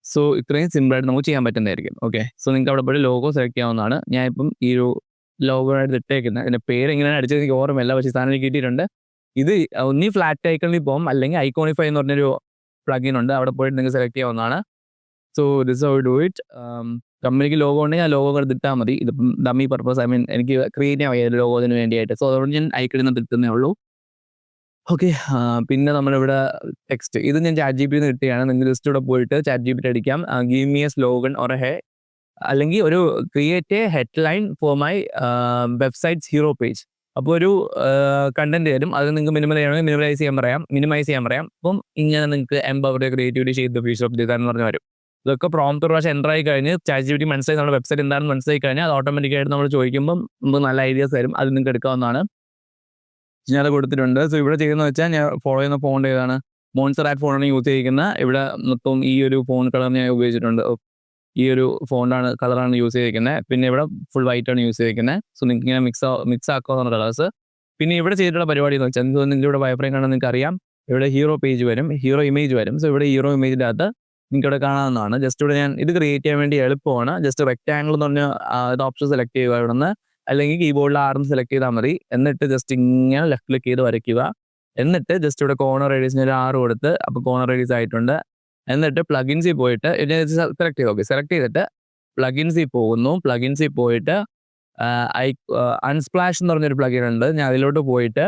സോ ഇത്രയും സിമ്പിളായിട്ട് നമുക്ക് ചെയ്യാൻ പറ്റുന്നതായിരിക്കും. ഓക്കെ, സോ നിങ്ങൾക്ക് അവിടെ പോയി ലോഗോ സെലക്ട് ചെയ്യാവുന്നതാണ്. ഞാൻ ഇപ്പം ഈ ഒരു ലോഗോ ആയിട്ട് ഇട്ടേക്കുന്നത്, അതിൻ്റെ പേര് എങ്ങനെയാണ് അടിച്ചത് എനിക്ക് ഓർമ്മയില്ല, പക്ഷേ സാധനം എനിക്ക് കിട്ടിയിട്ടുണ്ട്. ഇത് ഒന്നീ ഫ്ലാറ്റ് ഐക്കണിൽ പോകും, അല്ലെങ്കിൽ ഐക്കോണിഫൈ എന്ന് പറഞ്ഞൊരു പ്ലഗിൻ ഉണ്ട്, അവിടെ പോയിട്ട് നിങ്ങൾക്ക് സെലക്ട് ചെയ്യാവുന്നതാണ്. So this how do it. കമ്പനിക്ക് ലോഗോ ഉണ്ടെങ്കിൽ ആ ലോഗോ എടുത്തിട്ടാൽ മതി. ഇതിപ്പം ഡമ്മി പർപ്പസ്, ഐ മീൻ എനിക്ക് ക്രിയേറ്റ് ചെയ്യാൻ വയ്യ ലോഗോതിന് വേണ്ടിയായിട്ട്. സോ അതുകൊണ്ട് ഞാൻ ഐക്കണിൽ നിന്ന് എടുക്കുന്നേ ഉള്ളൂ. ഓക്കെ, പിന്നെ നമ്മളിവിടെ ടെക്സ്റ്റ്, ഇത് ഞാൻ ചാറ്റ് ജി പി നിന്ന് കിട്ടുകയാണ്. നിങ്ങൾ ജസ്റ്റ് ഇവിടെ പോയിട്ട് ചാറ്റ് ജി പി അടിക്കാം, give me a slogan or A അല്ലെങ്കിൽ ഒരു create A headline for my websites hero page. അപ്പോൾ ഒരു കണ്ടന്റ് തരും, അത് നിങ്ങൾക്ക് മിനിമൈസ് ചെയ്യാൻ പറയാം. അപ്പം ഇങ്ങനെ നിങ്ങൾക്ക് എംപവർ ക്രിയേറ്റിവിറ്റി ചെയ്ത് ഫ്യൂച്ചർ ഓഫ് ഡിസൈൻ എന്ന് പറഞ്ഞ് വരും. ഇതൊക്കെ പ്രോംപ്റ്റ് ഒരു പ്രാവശ്യം എൻ്റർ ആയി കഴിഞ്ഞ് ചാറ്റ് ജി പി ടി മനസ്സിലായി നമ്മുടെ വെബ്സൈറ്റ് എന്താണെന്ന് മനസ്സിലായി കഴിഞ്ഞാൽ അത് ഓട്ടോമാറ്റിക്കായിട്ട് നമ്മൾ ചോദിക്കുമ്പം നമുക്ക് നല്ല ഐഡിയാസ് തരും, അത് നിങ്ങൾക്ക് എടുക്കാവുന്നതാണ്. ഞാൻ അത് കൊടുത്തിട്ടുണ്ട്. സോ ഇവിടെ ചെയ്യുന്നത് വെച്ചാൽ ഞാൻ ഫോളോ ചെയ്യുന്ന ഫോണ്ട് ഏതാണ്, മോൺസ്റ്റർ ഫോണാണ് യൂസ് ചെയ്തിരിക്കുന്നത്. ഇവിടെ മൊത്തം ഈ ഒരു ഫോൺ കളർ ഞാൻ ഉപയോഗിച്ചിട്ടുണ്ട്. ഈ ഒരു ഫോണ്ടാണ് കളറാണ് യൂസ് ചെയ്തിരിക്കുന്നത്. പിന്നെ ഇവിടെ ഫുൾ വൈറ്റ് ആണ് യൂസ് ചെയ്തിരിക്കുന്നത്. സോ നിങ്ങൾക്ക് ഇങ്ങനെ മിക്സ് ആക്കാവുന്ന കളേഴ്സ്. പിന്നെ ഇവിടെ ചെയ്തിട്ടുള്ള പരിപാടി എന്ന് വെച്ചാൽ നിങ്ങൾക്ക് ഇവിടെ വൈഫ്രൈ കാണാൻ നിങ്ങൾക്ക് അറിയാം. ഇവിടെ ഹീറോ പേജ് വരും, ഹീറോ ഇമേജ് വരും. സോ ഇവിടെ ഹീറോ ഇമേജിൻ്റെ അകത്ത് നിങ്ങൾക്ക് ഇവിടെ കാണാവുന്നതാണ്. ജസ്റ്റ് ഇവിടെ ഞാൻ ഇത് ക്രിയേറ്റ് ചെയ്യാൻ വേണ്ടി എളുപ്പമാണ്. ജസ്റ്റ് റെക്റ്റാങ്കിൾ എന്ന് പറഞ്ഞ ഇത് ഓപ്ഷൻ സെലക്ട് ചെയ്യുക ഇവിടെ നിന്ന്, അല്ലെങ്കിൽ കീബോർഡിൽ ആർന്ന് സെലക്ട് ചെയ്താൽ മതി. എന്നിട്ട് ജസ്റ്റ് ഇങ്ങനെ ലെഫ്റ്റ് ക്ലിക്ക് ചെയ്ത് വരയ്ക്കുക. എന്നിട്ട് ജസ്റ്റ് ഇവിടെ കോർണർ റേഡിയസിന് ഒരു 6 കൊടുത്ത്, അപ്പോൾ കോർണർ റേഡിയസ് ആയിട്ടുണ്ട്. എന്നിട്ട് പ്ലഗിൻസിൽ പോയിട്ട് സെലക്ട് ചെയ്ത് സെലക്ട് ചെയ്തിട്ട് പ്ലഗിൻസിൽ പോകുന്നു. പ്ലഗിൻസിൽ പോയിട്ട് അൺസ്പ്ലാഷ് എന്ന് പറഞ്ഞൊരു പ്ലഗിൻ ഉണ്ട്. ഞാൻ അതിലോട്ട് പോയിട്ട്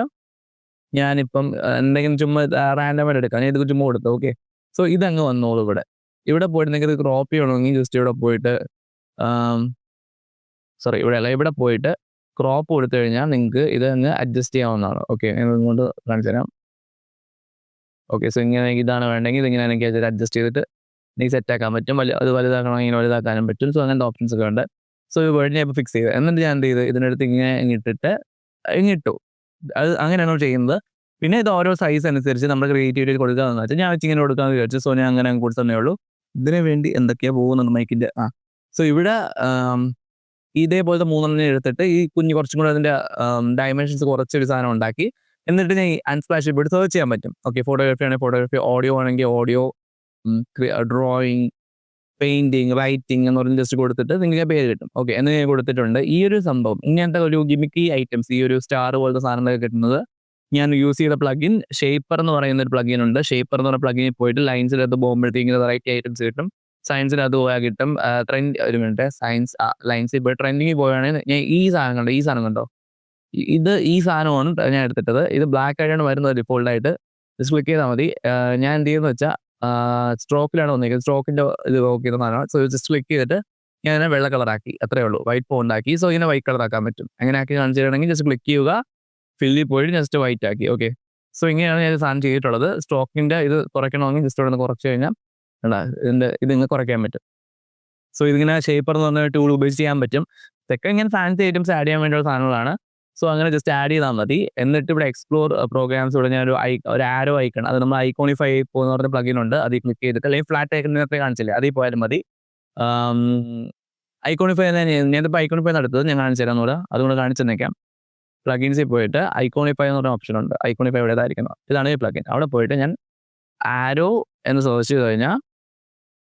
ഞാനിപ്പം എന്തെങ്കിലും ചുമ്മാ റാൻഡമായിട്ട് എടുക്കാം. ഞാൻ ഇത് ചുമ്മാ കൊടുത്തു. ഓക്കെ, സോ ഇതങ്ങ് വന്നോളൂ. ഇവിടെ പോയിട്ട് നിങ്ങൾക്ക് ഇത് ക്രോപ്പ് ചെയ്യണമെങ്കിൽ ജസ്റ്റ് ഇവിടെ പോയിട്ട് ഇവിടെ പോയിട്ട് ക്രോപ്പ് കൊടുത്തു കഴിഞ്ഞാൽ നിങ്ങൾക്ക് ഇത് അങ്ങ് അഡ്ജസ്റ്റ് ചെയ്യാവുന്നതാണ്. ഓക്കെ, ഞാൻ ഇങ്ങോട്ട് കാണിച്ചു തരാം. ഓക്കെ, സോ ഇങ്ങനെ ഇതാണ് വേണ്ടെങ്കിൽ ഇതിങ്ങനെ എനിക്ക് അഡ്ജസ്റ്റ് ചെയ്തിട്ട് എനിക്ക് സെറ്റ് ആക്കാൻ പറ്റും. അത് വലുതാക്കണമെങ്കിൽ വലുതാക്കാനും പറ്റും. സോ അങ്ങനത്തെ ഓപ്ഷൻസ് ഒക്കെ ഉണ്ട്. സോ ഈ വേർഡ് ഞാൻ ഇപ്പോൾ ഫിക്സ് ചെയ്ത്, എന്നിട്ട് ഞാൻ എന്ത് ചെയ്ത് ഇതിനടുത്ത് ഇങ്ങനെ ഇങ്ങിട്ടിട്ട് ഇങ്ങിട്ടു. അത് അങ്ങനെയാണോ ചെയ്യുന്നത്. പിന്നെ ഇത് ഓരോ സൈസ് അനുസരിച്ച് നമ്മുടെ ക്രിയേറ്റിവിറ്റി കൊടുക്കാമെന്ന് വെച്ചാൽ ഞാൻ ഇങ്ങനെ കൊടുക്കാമെന്ന് വിചാരിച്ചു. സോ ഞാൻ അങ്ങനെ കൊടുത്തതന്നേ ഉള്ളൂ. ഇതിനു വേണ്ടി എന്തൊക്കെയാണ് പോകുന്നുണ്ട് മൈക്കിൻ്റെ. സോ ഇവിടെ ഇതേപോലത്തെ 3 എടുത്തിട്ട് ഈ കുറച്ചും കൂടെ അതിൻ്റെ ഡയമെൻഷൻസ് കുറച്ചൊരു സാധനം ഉണ്ടാക്കി, എന്നിട്ട് ഞാൻ ഈ അൺസ്പ്ലാഷ് പോയിട്ട് സെർച്ച് ചെയ്യാൻ പറ്റും. ഓക്കെ, ഫോട്ടോഗ്രാഫി ആണെങ്കിൽ ഫോട്ടോഗ്രാഫി, ഓഡിയോ ആണെങ്കിൽ ഓഡിയോ, ഡ്രോയിങ്, പെയിൻറ്റിങ്, റൈറ്റിംഗ് എന്ന് പറഞ്ഞ് ജസ്റ്റ് കൊടുത്തിട്ട് നിങ്ങൾക്ക് പേര് കിട്ടും. ഓക്കെ, എന്ന് ഞാൻ കൊടുത്തിട്ടുണ്ട്. ഈ ഒരു സംഭവം ഇങ്ങനത്തെ ഒരു ഗിമിക്കി ഐറ്റംസ്, ഈ ഒരു സ്റ്റാർ പോലത്തെ സാധനങ്ങളൊക്കെ കിട്ടുന്നത് ഞാൻ യൂസ് ചെയ്ത പ്ലഗിൻ ഷേപ്പർ എന്ന് പറയുന്ന ഒരു പ്ലഗിൻ ഉണ്ട്. ഷേപ്പർ എന്ന് പറഞ്ഞ പ്ലഗിനിൽ പോയിട്ട് ലൈൻസിനകത്ത് പോകുമ്പോഴത്തേക്കും വെറൈറ്റി ഐറ്റംസ് കിട്ടും. സയൻസിനകത്ത് പോയാൽ കിട്ടും. ഒരു മിനിറ്റ്, സയൻസ് ലൈൻസിൽ പോയി ട്രെൻഡിങ്ങിൽ പോവുകയാണെങ്കിൽ ഞാൻ ഈ സാധനം കണ്ടോ, ഈ സാധനമാണ് ഞാൻ എടുത്തിട്ടത്. ഇത് ബ്ലാക്ക് ആയിട്ടാണ് വരുന്നത് ഡിഫോൾട്ടായിട്ട്. ജസ്റ്റ് ക്ലിക്ക് ചെയ്താൽ മതി. ഞാൻ എന്ത് ചെയ്യുന്നത് വെച്ചാൽ സ്ട്രോക്കിലാണ് വന്നിരിക്കുന്നത്. സ്ട്രോക്കിൻ്റെ ഇത് നോക്കി ചെയ്ത സാധനമാണ്. സോ ജസ്റ്റ് ക്ലിക്ക് ചെയ്തിട്ട് ഞാൻ വെള്ള കളറാക്കി, അത്രേ ഉള്ളൂ. വൈറ്റ് ഫോണ്ട് ആക്കി. സോ ഇങ്ങനെ വൈറ്റ് കളറാക്കാൻ പറ്റും. അങ്ങനെ ആക്കി കാണിച്ചു തരണമെങ്കിൽ ജസ്റ്റ് ക്ലിക്ക് ചെയ്യുക, ഫില്ലിൽ പോയിട്ട് ജസ്റ്റ് വൈറ്റ് ആക്കി. ഓക്കെ, സോ ഇങ്ങനെയാണ് ഞാൻ സാധനം ചെയ്തിട്ടുള്ളത്. സ്ട്രോക്കിൻ്റെ ഇത് കുറയ്ക്കണമെങ്കിൽ ജസ്റ്റ് ഇവിടെ നിന്ന് കുറച്ച് കഴിഞ്ഞാൽ ഇതിങ്ങനെ കുറയ്ക്കാൻ പറ്റും. സോ ഇതിങ്ങനെ ഷേപ്പർ എന്ന് പറഞ്ഞ ടൂൾ ഉപയോഗിച്ച് ചെയ്യാൻ പറ്റും. ഇതൊക്കെ ഇങ്ങനെ ഫാൻസി ഐറ്റംസ് ആഡ് ചെയ്യാൻ വേണ്ടിയുള്ള സാധനങ്ങളാണ്. സോ അങ്ങനെ ജസ്റ്റ് ആഡ് ചെയ്താൽ മതി. എന്നിട്ട് ഇവിടെ എക്സ്പ്ലോർ പ്രോഗ്രാംസ് ഇവിടെ ഞാൻ ഒരു ആരോ ഐക്കൺ, അത് നമ്മൾ ഐക്കോണിഫൈ എന്ന് പറഞ്ഞ പ്ലഗിൻ ഉണ്ട്, അതിൽ ക്ലിക്ക് ചെയ്തിട്ട്, അല്ലെങ്കിൽ ഫ്ലാറ്റ് ഐക്കണിനൊക്കെ കാണിച്ചില്ലേ, അതിൽ പോയാലും മതി. ഐക്കോണിഫൈ ഞാനിപ്പോൾ ഐക്കോണിഫൈ നടത്തത് ഞാൻ കാണിച്ചു തരാമെന്ന് പറയാം, അതുകൊണ്ട് കാണിച്ചു തന്നേക്കാം. പ്ലഗിൻസിൽ പോയിട്ട് ഐക്കോണിഫൈ എന്ന് പറഞ്ഞ ഓപ്ഷൻ ഉണ്ട്. ഐക്കോണിഫൈ ഇവിടെ ഇതായിരിക്കണം, ഇതാണ് ഈ പ്ലഗിൻ. അവിടെ പോയിട്ട് ഞാൻ ആരോ എന്ന് സെർച്ച് ചെയ്ത് കഴിഞ്ഞാൽ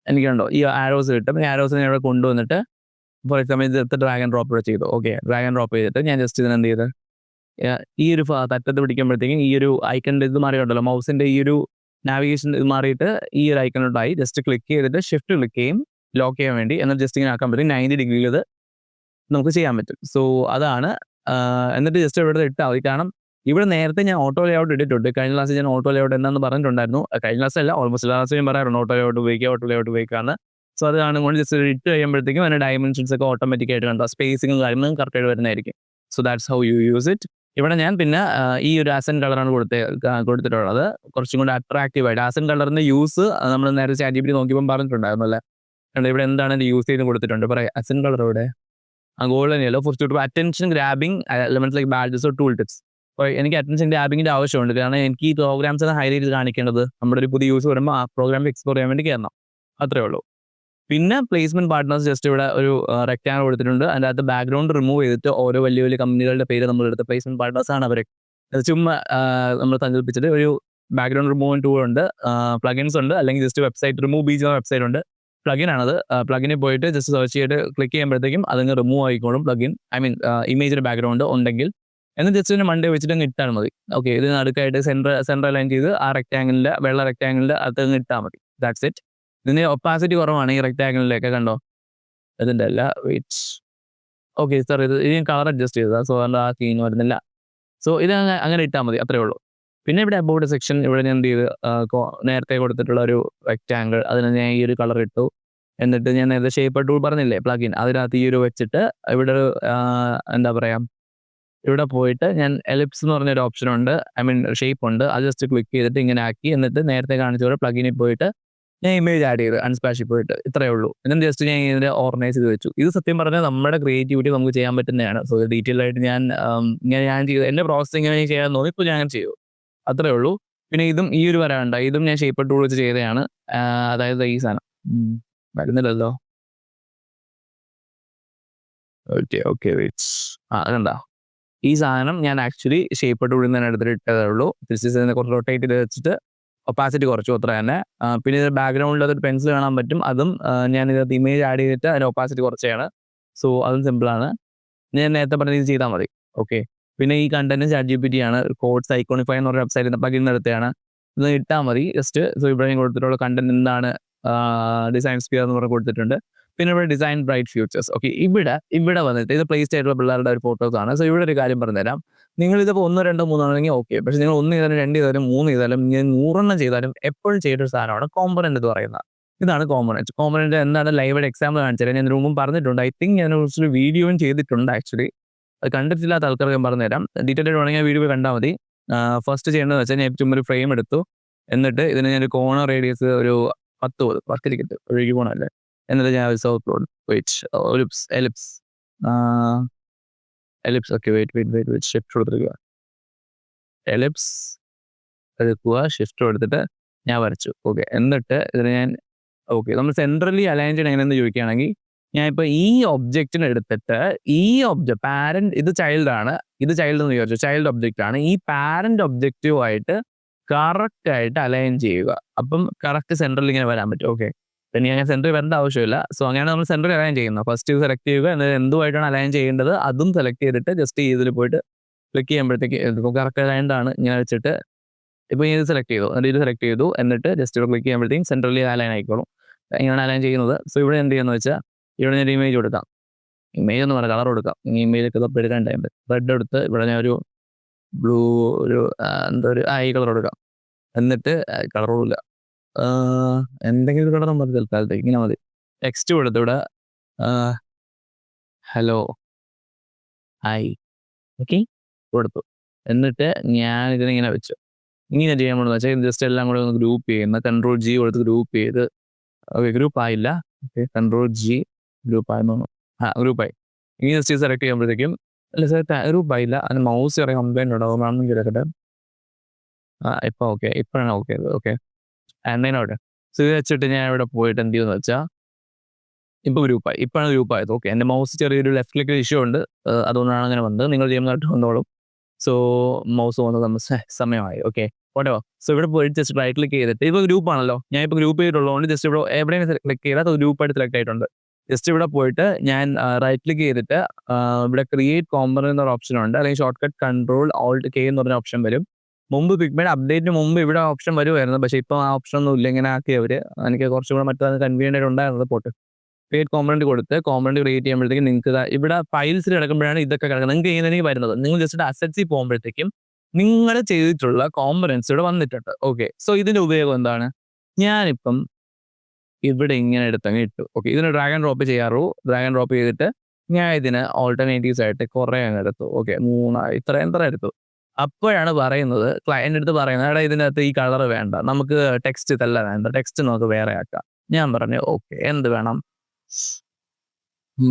എനിക്കുണ്ടോ ഈ ആരോസ് കിട്ടും. ഈ ആരോസിനെ ഇവിടെ കൊണ്ടുവന്നിട്ട് ഫോർ എക്സാമ്പിൾ ഇത് ഡ്രാഗ് ആൻഡ് ഡ്രോപ്പ് ഇവിടെ ചെയ്തു. ഓക്കെ, ഡ്രാഗ് ആൻഡ് ഡ്രോപ്പ് ചെയ്തിട്ട് ഞാൻ ജസ്റ്റ് ഇതിനെന്ത് ചെയ്ത് ഈ ഒരു തറ്റത്ത് പിടിക്കുമ്പോഴത്തേക്കും ഈ ഒരു ഐക്കണിൻ്റെ ഇത് മാറിയിട്ടുണ്ടല്ലോ, മൗസിൻ്റെ ഈ ഒരു നാവിഗേഷൻ ഇത് മാറിയിട്ട് ഈ ഒരു ഐക്കണോട്ടായി. ജസ്റ്റ് ക്ലിക്ക് ചെയ്തിട്ട് ഷിഫ്റ്റ് ക്ലിക്ക് ചെയ്യും ലോക്ക് ചെയ്യാൻ വേണ്ടി. എന്നിട്ട് ജസ്റ്റ് ഇങ്ങനെ ആക്കാൻ പറ്റും. 90 ഡിഗ്രിയിൽ ഇത് നമുക്ക് ചെയ്യാൻ പറ്റും. സോ അതാണ്. എന്നിട്ട് ജസ്റ്റ് ഇവിടെ ഇട്ടാൽ മതി. കാരണം ഇവിടെ നേരത്തെ ഞാൻ ഓട്ടോ ലേഔട്ട് ഇട്ടിട്ടുണ്ട്. കഴിഞ്ഞ ക്ലാസ്സിൽ ഞാൻ ഓട്ടോ ലേഔട്ട് എന്താണെന്ന് പറഞ്ഞിട്ടുണ്ടായിരുന്നു. കഴിഞ്ഞ ക്ലാസ്സല്ല, ഓൾമോസ്റ്റ് എല്ലാ ക്ലാസ്സും ഞാൻ പറയാറുണ്ട് ഓട്ടോ ലേഔട്ട് ഉപയോഗിക്കാമെന്ന്. സോ അത് കാണുമ്പോൾ ജസ്റ്റ് ഇട്ട് കഴിയുമ്പോഴത്തേക്കും അതിൻ്റെ ഡയമെൻഷൻസ് ഒക്കെ ഓട്ടോമാറ്റിക്കായിട്ട് കണ്ടോ, സ്പേസിങ്ങും കാര്യങ്ങളും കറക്റ്റായിട്ട് വരുന്നതായിരിക്കും. So that's how you use it. ഇവിടെ ഞാൻ പിന്നെ ഈ ഒരു ആസൻ കളറാണ് കൊടുത്തിട്ടുള്ളത്, കുറച്ചും കൂടി അട്രാക്റ്റീവായിട്ട്. ആസൻ കളറിൻ്റെ യൂസ് നമ്മൾ നേരെ ചാറ്റ് ജി പി ടി നോക്കിയപ്പോൾ പറഞ്ഞിട്ടുണ്ടായിരുന്നു അല്ലേ. ഇവിടെ എന്താണ് യൂസ് ചെയ്ത് കൊടുത്തിട്ടുണ്ട്. പറയാം, ആസൻ കളർ ഇവിടെ golden yellow four attention grabbing elements like badges or tool tips എനിക്ക് അറ്റൻഷൻ ഗ്രാബിങ്ങിന്റെ ആവശ്യമുണ്ട്. കാരണം എനിക്ക് ഈ പ്രോഗ്രാംസിനെ ഹൈലൈറ്റ് ചെയ്ത് കാണിക്കേണ്ടത് നമ്മുടെ ഒരു പുതിയ യൂസ് വരുമ്പോൾ ആ പ്രോഗ്രാം എക്സ്പ്ലോർ ചെയ്യാൻ വേണ്ടി കയറണം. അത്രേ ഉള്ളൂ. പിന്നെ പ്ലേസ്മെന്റ് പാർട്ട്നേഴ്സ് ജസ്റ്റ് ഇവിടെ ഒരു റെക്ടാങ്കിൾ കൊടുത്തിട്ടുണ്ട്. അതിൻ്റെ അകത്ത് ബാക്ക്ഗ്രൗണ്ട് റിമൂവ് ചെയ്തിട്ട് ഓരോ വലിയ വലിയ കമ്പനികളുടെ പേര് നമ്മൾ എടുത്ത പ്ലേസ്മെന്റ് പാർട്ട്നേഴ്സ് ആണ് അവർ. ചുമ്മാ നമ്മൾ സങ്കല്പിച്ചിട്ട് ഒരു ബാക്ക്ഗ്രൗണ്ട് റിമൂവ് ടൂൾ ഉണ്ട്, പ്ലഗിൻസ് ഉണ്ട്, അല്ലെങ്കിൽ just website remove beach website ഉണ്ട്. പ്ലഗിൻ ആണത്. പ്ലഗിനിൽ പോയിട്ട് ജസ്റ്റ് സെർച്ച് ചെയ്തിട്ട് ക്ലിക്ക് ചെയ്യുമ്പോഴത്തേക്കും അതങ്ങ് റിമൂവ് ആയിക്കോളും. പ്ലഗിൻ ഇമേജിന്റെ ബാക്ക്ഗ്രൗണ്ട് ഉണ്ടെങ്കിൽ എന്ന് ജസ്റ്റ് ഇതിന് മണ്ടേ വെച്ചിട്ട് അങ്ങ് ഇട്ടാൽ മതി. ഓക്കെ, ഇത് നടുക്കായിട്ട് സെൻട്രൽ അലൈൻ ചെയ്ത് ആ റെക്ടാങ്കിളിന്റെ വെള്ള റെക്ടാങ്കിളിന്റെ അത് അങ്ങ് ഇട്ടാൽ മതി. That's it. ഇതിന് ഒപ്പാസിറ്റി കുറവാണ് ഈ റെക്ടാങ്കിളിലേക്ക്, കണ്ടോ? ഇതിന്റെ അല്ല, വെയിറ്റ്. ഓക്കെ സാർ, ഇത് കളർ അഡ്ജസ്റ്റ് ചെയ്തതാ, സോ ആ സീൻ വരുന്നില്ല. സോ ഇത് അങ്ങനെ ഇട്ടാൽ മതി, അത്രേ ഉള്ളൂ. പിന്നെ ഇവിടെ അബൌട്ട് സെക്ഷൻ ഇവിടെ ഞാൻ എന്ത് ചെയ്ത് നേരത്തെ കൊടുത്തിട്ടുള്ള ഒരു റെക്ടാങ്കിൾ അതിന് ഞാൻ ഈ ഒരു കളർ ഇട്ടു. എന്നിട്ട് ഞാൻ നേരത്തെ ഷേപ്പ് ടൂൾ പറഞ്ഞില്ലേ പ്ലഗിൻ, അതിനകത്ത് ഈ ഒരു വെച്ചിട്ട് ഇവിടെ ഒരു എന്താ പറയാ, ഇവിടെ പോയിട്ട് ഞാൻ എലിപ്സ് എന്ന് പറഞ്ഞൊരു ഓപ്ഷൻ ഉണ്ട്, ഷേപ്പ് ഉണ്ട്. അത് ജസ്റ്റ് ക്ലിക്ക് ചെയ്തിട്ട് ഇങ്ങനെ ആക്കി, എന്നിട്ട് നേരത്തെ കാണിച്ച പോലെ പ്ലഗിനിൽ പോയിട്ട് ഞാൻ ഇമേജ് ആഡ് ചെയ്ത് അൺസ്പാഷിൽ പോയിട്ട്, ഇത്രയേ ഉള്ളൂ. എന്നിട്ട് ജസ്റ്റ് ഞാൻ ഇതിനെ ഓർഗനൈസ് ചെയ്ത് വെച്ചു. ഇത് സത്യം പറഞ്ഞാൽ നമ്മുടെ ക്രിയേറ്റിവിറ്റി നമുക്ക് ചെയ്യാൻ പറ്റുന്നതാണ്. സോ ഡീറ്റെയിൽ ആയിട്ട് ഞാൻ ചെയ്തു എൻ്റെ പ്രോസസ് ഇങ്ങനെ ചെയ്യാൻ തോന്നി, ഇപ്പോൾ ഞാൻ ചെയ്തു, അത്രേ ഉള്ളൂ. പിന്നെ ഇതും ഈ ഒരു വരാനുണ്ട്, ഇതും ഞാൻ ഷേപ്പ് ടൂൾ വെച്ച് ചെയ്തതാണ്. അതായത് ഈ സാധനം വരുന്നില്ലല്ലോ. ഓക്കെ വെയിറ്റ്, അതെന്താ ഈ സാധനം ഞാൻ ആക്ച്വലി ഷേപ്പ് ടൂളിൽ നിന്ന് തന്നെ എടുത്തിട്ട് ഇട്ടതേ ഉള്ളൂ. തിരിച്ച് കുറച്ച് റൊട്ടേറ്റ് ചെയ്ത് വെച്ചിട്ട് ഒപ്പാസിറ്റി കുറച്ചു, അത്ര തന്നെ. പിന്നെ ഇത് ബാക്ക്ഗ്രൗണ്ടിൽ അതൊരു പെൻസിൽ കാണാൻ പറ്റും, അതും ഞാൻ ഇതിനകത്ത് ഇമേജ് ആഡ് ചെയ്തിട്ട് അതിൻ്റെ ഒപ്പാസിറ്റി കുറച്ചാണ്. സോ അതും സിമ്പിളാണ്, ഞാൻ നേരത്തെ പറഞ്ഞ ഇത് ചെയ്താൽ മതി. ഓക്കെ, പിന്നെ ഈ കണ്ടന്റ് ChatGPT ആണ്, കോഡ്സ് ഐക്കോണിഫൈ എന്ന് പറഞ്ഞ വെബ്സൈറ്റിൽ നിന്ന് പ്ലഗിൻ എടുത്തതാണ്. ഇത് ഇട്ടാൽ മതി ജസ്റ്റ്. സോ ഇവിടെ ഞാൻ കൊടുത്തിട്ടുള്ള കണ്ടന്റ് എന്താണ്, ഡിസൈൻ സ്പിയർ എന്ന് പറഞ്ഞ് കൊടുത്തിട്ടുണ്ട്. പിന്നെ ഇവിടെ ഡിസൈൻ ബ്രൈറ്റ് ഫ്യൂച്ചേഴ്സ്. ഓക്കെ, ഇവിടെ വന്നിട്ട് ഇത് പ്ലേസ് ആയിട്ടുള്ള പിള്ളേരുടെ ഒരു ഫോട്ടോസ് ആണ്. സോ ഇവിടെ ഒരു കാര്യം പറഞ്ഞുതരാം. നിങ്ങൾ ഇതിപ്പോൾ 1, 2, 3 ആണെങ്കിൽ ഓക്കെ, പക്ഷെ നിങ്ങൾ 1 ചെയ്താലും 2 ചെയ്താലും 3 ചെയ്താലും ഇങ്ങനെ 100 ചെയ്താലും എപ്പോഴും ചെയ്തൊരു സാധനമാണ് കോമ്പണന്റ് എന്ന് പറയുന്നത്. ഇതാണ് കോമ്പണന്റ് എന്താണ് ലൈവായിട്ട് എക്സാമ്പിൾ കാണിച്ചത് ഞാൻ മുമ്പ് പറഞ്ഞിട്ടുണ്ട്. ഐ തിങ്ക് ഞാൻ ഒരു വീഡിയോയും ചെയ്തിട്ടുണ്ട് ആക്ച്വലി. അത് കണ്ടിട്ടില്ലാത്ത ആൾക്കാർക്ക് ഞാൻ പറഞ്ഞുതരാം. ഡീറ്റെയിൽ ആയിട്ട് വേണമെങ്കിൽ വീഡിയോ കണ്ടാൽ മതി. ഫസ്റ്റ് ചെയ്യേണ്ടതെന്ന് വെച്ചാൽ ഞാൻ ഏറ്റവും ഒരു ഫ്രെയിം എടുത്തു. എന്നിട്ട് ഇതിന് ഞാൻ ഒരു കോർണർ റേഡിയസ് ഒരു 10 വർക്കിരിക്കട്ടെ, ഒഴുകി പോകണമല്ലേ. എന്നിട്ട് ഞാൻ south road ellipse okay, wait shift കൊടുത്തിരിക്കുക. എലിപ്സ് എടുക്കുക, ഷിഫ്റ്റ് കൊടുത്തിട്ട് ഞാൻ വരച്ചു. ഓക്കെ, എന്നിട്ട് ഇതിന് ഞാൻ നമ്മൾ സെൻട്രലി അലൈൻ ചെയ്യണം എങ്ങനെയെന്ന് ചോദിക്കുകയാണെങ്കിൽ ഞാൻ ഇപ്പോൾ ഈ ഒബ്ജക്റ്റിനെ എടുത്തിട്ട് ഈ പാരന്റ്, ഇത് ചൈൽഡ് ആണ്, ഇത് ചൈൽഡ് എന്ന് വിചാരിച്ചു, ചൈൽഡ് ഒബ്ജക്റ്റ് ആണ്. ഈ പാരന്റ് ഒബ്ജക്റ്റീവായിട്ട് കറക്റ്റ് ആയിട്ട് അലൈൻ ചെയ്യുക. അപ്പം കറക്റ്റ് സെൻട്രൽ ഇങ്ങനെ വരാൻ പറ്റും. ഓക്കെ, പിന്നെ ഞാൻ സെൻറ്ററിൽ വരേണ്ട ആവശ്യമില്ല. സോ അങ്ങനെയാണ് നമ്മൾ സെൻറ്ററിൽ അലൈൻ ചെയ്യുന്നത്. ഫസ്റ്റ് ഇത് സെലക്ട് ചെയ്യുക, എന്നിട്ട് എന്തുമായിട്ടാണ് അലൈൻ ചെയ്യേണ്ടത് അതും സെലക്ട് ചെയ്തിട്ട് ജസ്റ്റ് ഇതിൽ പോയിട്ട് ക്ലിക്ക് ചെയ്യുമ്പോഴത്തേക്ക് ഇപ്പോൾ കറക്റ്റ് അലൈൻഡാണ് ഞാൻ വെച്ചിട്ട് ഇപ്പോൾ ഇത് സെലക്ട് ചെയ്തു, എന്നിട്ട് ഇത് സെലക്ട് ചെയ്തു, എന്നിട്ട് ജസ്റ്റ് ഇവിടെ ക്ലിക്ക് ചെയ്യുമ്പോഴത്തേക്കും സെൻട്രലി അലൈൻ ആയിക്കോളും. ഇങ്ങനെയാണ് അലൈൻ ചെയ്യുന്നത്. സോ ഇവിടെ എന്ത് ചെയ്യുന്നത് വെച്ചാൽ ഇവിടെ ഞാൻ ഇമേജ് കൊടുക്കാം, ഇമേജ് എന്ന് പറഞ്ഞാൽ കളർ കൊടുക്കാം. ഈ ഇമേജൊക്കെ തപ്പ് എടുക്കാൻ ടൈം റെഡ് എടുത്ത് ഇവിടെ ഞാൻ ഒരു ബ്ലൂ ഒരു ഈ കളർ കൊടുക്കാം. എന്നിട്ട് കളറുമില്ല, എന്തെങ്കിലും ഒരു കളർ മതി തൽക്കാലത്തേക്ക്, ഇങ്ങനെ മതി. ടെക്സ്റ്റ് കൊടുത്തു ഇവിടെ ഹലോ ഹായ് ഓക്കെ കൊടുത്തു. എന്നിട്ട് ഞാൻ ഇതിനിങ്ങനെ വെച്ചു. ഇങ്ങനെ ചെയ്യാൻ പോകുന്നത് വെച്ചാൽ ജസ്റ്റ് എല്ലാം കൂടെ ഒന്ന് ഗ്രൂപ്പ് ചെയ്യുന്ന Ctrl+G കൊടുത്ത് ഗ്രൂപ്പ് ചെയ്ത്. ഓക്കെ, ഗ്രൂപ്പ് ആയില്ല. ഓക്കെ, Ctrl+G ഗ്രൂപ്പായെന്ന് തോന്നുന്നു. ഗ്രൂപ്പായി. ഇങ്ങനെ ജസ്റ്റ് സെലക്ട് ചെയ്യുമ്പോഴത്തേക്കും അല്ല സാർ ഗ്രൂപ്പായില്ല, അതിന് മൗസ് ചെറിയ കംപ്ലൈൻറ്റ് ഉണ്ടാവും, ആണെങ്കിൽ എടുക്കട്ടെ. ഇപ്പോൾ ഓക്കെ, ഇപ്പോഴാണ് ഓക്കെ. ഓക്കെ, എന്നതിനോട്ടെ. സോ ഇത് വെച്ചിട്ട് ഞാൻ ഇവിടെ പോയിട്ട് എന്ത് ചെയ്യുമെന്ന് വെച്ചാൽ ഇപ്പോൾ ഗ്രൂപ്പായി, ഇപ്പോഴാണ് ഗ്രൂപ്പായത്. ഓക്കെ, എൻ്റെ മൗസ് ചെറിയൊരു ലെഫ്റ്റ് ക്ലിക്ക് ഇഷ്യൂ ഉണ്ട്, അതുകൊണ്ടാണ് അങ്ങനെ വന്നത്. നിങ്ങൾ ചെയ്യുന്നതായിട്ട് വന്നോളും. സോ മൗസ് പോകുന്നത് നമ്മൾ സമയമായി. Okay, auto. സോ ഇവിടെ പോയിട്ട് ജസ്റ്റ് റൈറ്റ് ക്ലിക്ക് ചെയ്തിട്ട് ഇപ്പോൾ ഗ്രൂപ്പാണല്ലോ, ഞാൻ ഇപ്പോൾ ഗ്രൂപ്പ് ചെയ്തിട്ടുള്ളതുകൊണ്ട് ജസ്റ്റ് ഇവിടെ എവിടെയും ക്ലിക്ക് ചെയ്താൽ അത് ഗ്രൂപ്പായിട്ട് സെലക്ട് ആയിട്ടുണ്ട്. ജസ്റ്റ് ഇവിടെ പോയിട്ട് ഞാൻ റൈറ്റ് ക്ലിക്ക് ചെയ്തിട്ട് ഇവിടെ ക്രിയേറ്റ് കോമ്പണന്റ് എന്നൊരു ഓപ്ഷൻ ഉണ്ട്, അല്ലെങ്കിൽ ഷോർട്ട് കട്ട് Ctrl+Alt+K എന്ന് പറഞ്ഞ ഓപ്ഷൻ വരും. മുമ്പ് പിഗ്മെന്റ് അപ്ഡേറ്റിന് മുമ്പ് ഇവിടെ ഓപ്ഷൻ വരുമായിരുന്നു, പക്ഷേ ഇപ്പോൾ ആ ഓപ്ഷൻ ഒന്നും ഇല്ല, ഇങ്ങനെ ആക്കിയവർ. എനിക്ക് കുറച്ചും കൂടെ മറ്റേ കൺവീനിയൻ്റ് ആയിട്ട് ഉണ്ടായിരുന്നത്. പോട്ട് ക്രിയേറ്റ് കോമ്പണന്റ് കൊടുത്ത് കോമ്പണന്റ് ക്രിയേറ്റ് ചെയ്യുമ്പോഴത്തേക്കും നിങ്ങൾക്ക് ഇവിടെ ഫയൽസിൽ കിടക്കുമ്പോഴാണ് ഇതൊക്കെ കിടക്കുന്നത്. നിങ്ങൾക്ക് ചെയ്യുന്നതിന് വരുന്നത് നിങ്ങൾ ജസ്റ്റ് അസറ്റ്സിൽ പോകുമ്പോഴത്തേക്കും നിങ്ങൾ ചെയ്തിട്ടുള്ള കോമ്പണൻസ് ഇവിടെ വന്നിട്ടുണ്ട്. ഓക്കെ, സോ ഇതിന്റെ ഉപയോഗം എന്താണ്? ഞാനിപ്പം ഇവിടെ ഇങ്ങനെ എടുത്തങ്ങ് ഇട്ടു. ഓക്കെ, ഇതിന് ഡ്രാഗ് ആൻഡ് ഡ്രോപ്പ് ചെയ്യാറൂ. ഡ്രാഗ് ആൻഡ് ഡ്രോപ്പ് ചെയ്തിട്ട് ഞാൻ ഇതിന് ഓൾട്ടർനേറ്റീവ്സ് ആയിട്ട് കുറേ അങ്ങ് എടുത്തു. ഓക്കെ, 3 ഇത്രയും എടുത്തു. അപ്പോഴാണ് പറയുന്നത്, ക്ലയന്റ് അടുത്ത് പറയുന്നത്, എടാ ഇതിനകത്ത് ഈ കളർ വേണ്ട, നമുക്ക് ടെക്സ്റ്റ് ഇതല്ല വേണ്ട, ടെക്സ്റ്റ് നമുക്ക് വേറെ ആക്കാം. ഞാൻ പറഞ്ഞു ഓക്കെ, എന്ത് വേണം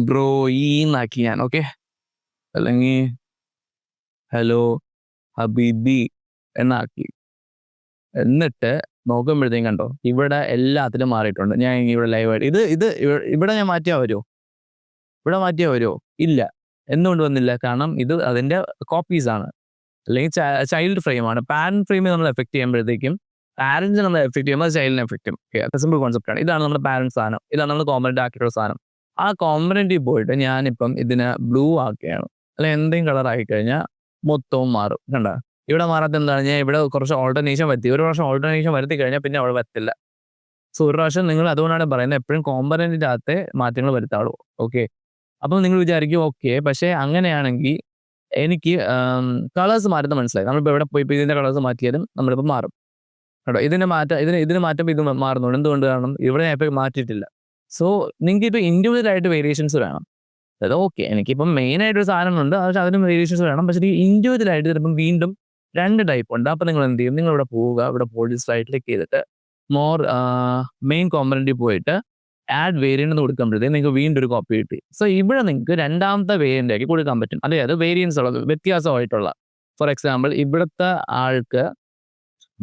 ബ്രോ ഈന്നാക്കി ഞാൻ. ഓക്കെ, അല്ലെങ്കിൽ ഹലോ ഹബീബി എന്നാക്കി. എന്നിട്ട് നോക്കുമ്പോഴത്തേക്കും കണ്ടോ ഇവിടെ എല്ലാത്തിലും മാറിയിട്ടുണ്ട്. ഞാൻ ഇവിടെ ലൈവായിട്ട് ഇവിടെ ഞാൻ മാറ്റിയാൽ വരുമോ? ഇവിടെ മാറ്റിയാൽ വരുമോ? ഇല്ല. എന്തുകൊണ്ട് വന്നില്ല? കാരണം ഇത് അതിൻ്റെ കോപ്പീസ് ആണ്, അല്ലെങ്കിൽ ചൈൽഡ് ഫ്രെയിമാണ്. പാരന്റ് ഫ്രെയിമിൽ നമ്മൾ എഫക്ട് ചെയ്യുമ്പോഴത്തേക്കും പാരന്റ്സ് നമ്മൾ എഫക്ട് ചെയ്യുമ്പോൾ ചൈൽഡിനെ എഫക്ട് ചെയ്യും. സിമ്പിൾ കോൺസെപ്റ്റ് ആണ്. ഇതാണ് നമ്മുടെ പാരന്റ് സാധനം, ഇതാണ് നമ്മൾ കോമ്പണന്റ് ആക്കിയിട്ടുള്ള സാധനം. ആ കോമ്പണന്റിൽ പോയിട്ട് ഞാനിപ്പം ഇതിനെ ബ്ലൂ ആക്കുകയാണ്, അല്ലെങ്കിൽ എന്തെങ്കിലും കളർ ആക്കി കഴിഞ്ഞാൽ മൊത്തവും മാറും. കണ്ട ഇവിടെ മാറാത്ത എന്താണ്? ഞാൻ ഇവിടെ കുറച്ച് ഓൾട്ടർനേഷൻ വരുത്തി. ഒരു പ്രാവശ്യം ഓൾട്ടർനേഷൻ വരുത്തി കഴിഞ്ഞാൽ പിന്നെ അവിടെ വരത്തില്ല. സോ ഒരു പ്രാവശ്യം നിങ്ങൾ, അതുകൊണ്ടാണ് പറയുന്നത് എപ്പോഴും കോമ്പണന്റിൻ്റെ അകത്തെ മാറ്റങ്ങൾ വരുത്താളൂ. ഓക്കെ, അപ്പം നിങ്ങൾ വിചാരിക്കും ഓക്കെ, പക്ഷേ അങ്ങനെയാണെങ്കിൽ എനിക്ക് കളേഴ്സ് മാറ്റുന്നത് മനസ്സിലായി. നമ്മളിപ്പോൾ എവിടെ പോയി ഇതിൻ്റെ കളേഴ്സ് മാറ്റിയാലും നമ്മളിപ്പോൾ മാറും കേട്ടോ. ഇതിന് മാറ്റുമ്പോൾ ഇത് മാറുന്നുണ്ട്. എന്തുകൊണ്ട്? കാരണം ഇവിടെ ഞാൻ ഇപ്പോൾ മാറ്റിയിട്ടില്ല. സോ നിങ്ങൾക്ക് ഇപ്പോൾ ഇൻഡിവിജ്വലായിട്ട് വേരിയേഷൻസ് വേണം. അതായത് ഓക്കെ, എനിക്കിപ്പം മെയിനായിട്ടൊരു സാധനമുണ്ട്, പക്ഷേ അതിനും വേരിയേഷൻസ് വേണം. പക്ഷേ ഈ ഇൻഡിവിജ്വലായിട്ട് ചിലപ്പം വീണ്ടും 2 ടൈപ്പ് ഉണ്ട്. അപ്പോൾ നിങ്ങൾ എന്ത് ചെയ്യും? നിങ്ങൾ ഇവിടെ പോവുക, ഇവിടെ പോയി ക്ലിക്ക് ചെയ്തിട്ട് മെയിൻ കോമ്പണന്റിൽ പോയിട്ട് ആഡ് വേരിയന്റ് എന്ന് കൊടുക്കുമ്പോഴത്തേക്ക് നിങ്ങൾക്ക് വീണ്ടും ഒരു കോപ്പി കിട്ടി. സോ ഇവിടെ നിങ്ങൾക്ക് രണ്ടാമത്തെ വേരിയന്റ് ആക്കി കൊടുക്കാൻ പറ്റും. അതായത് വേരിയൻസ് ഉള്ളത് വ്യത്യാസമായിട്ടുള്ള. ഫോർ എക്സാമ്പിൾ ഇവിടുത്തെ ആൾക്ക്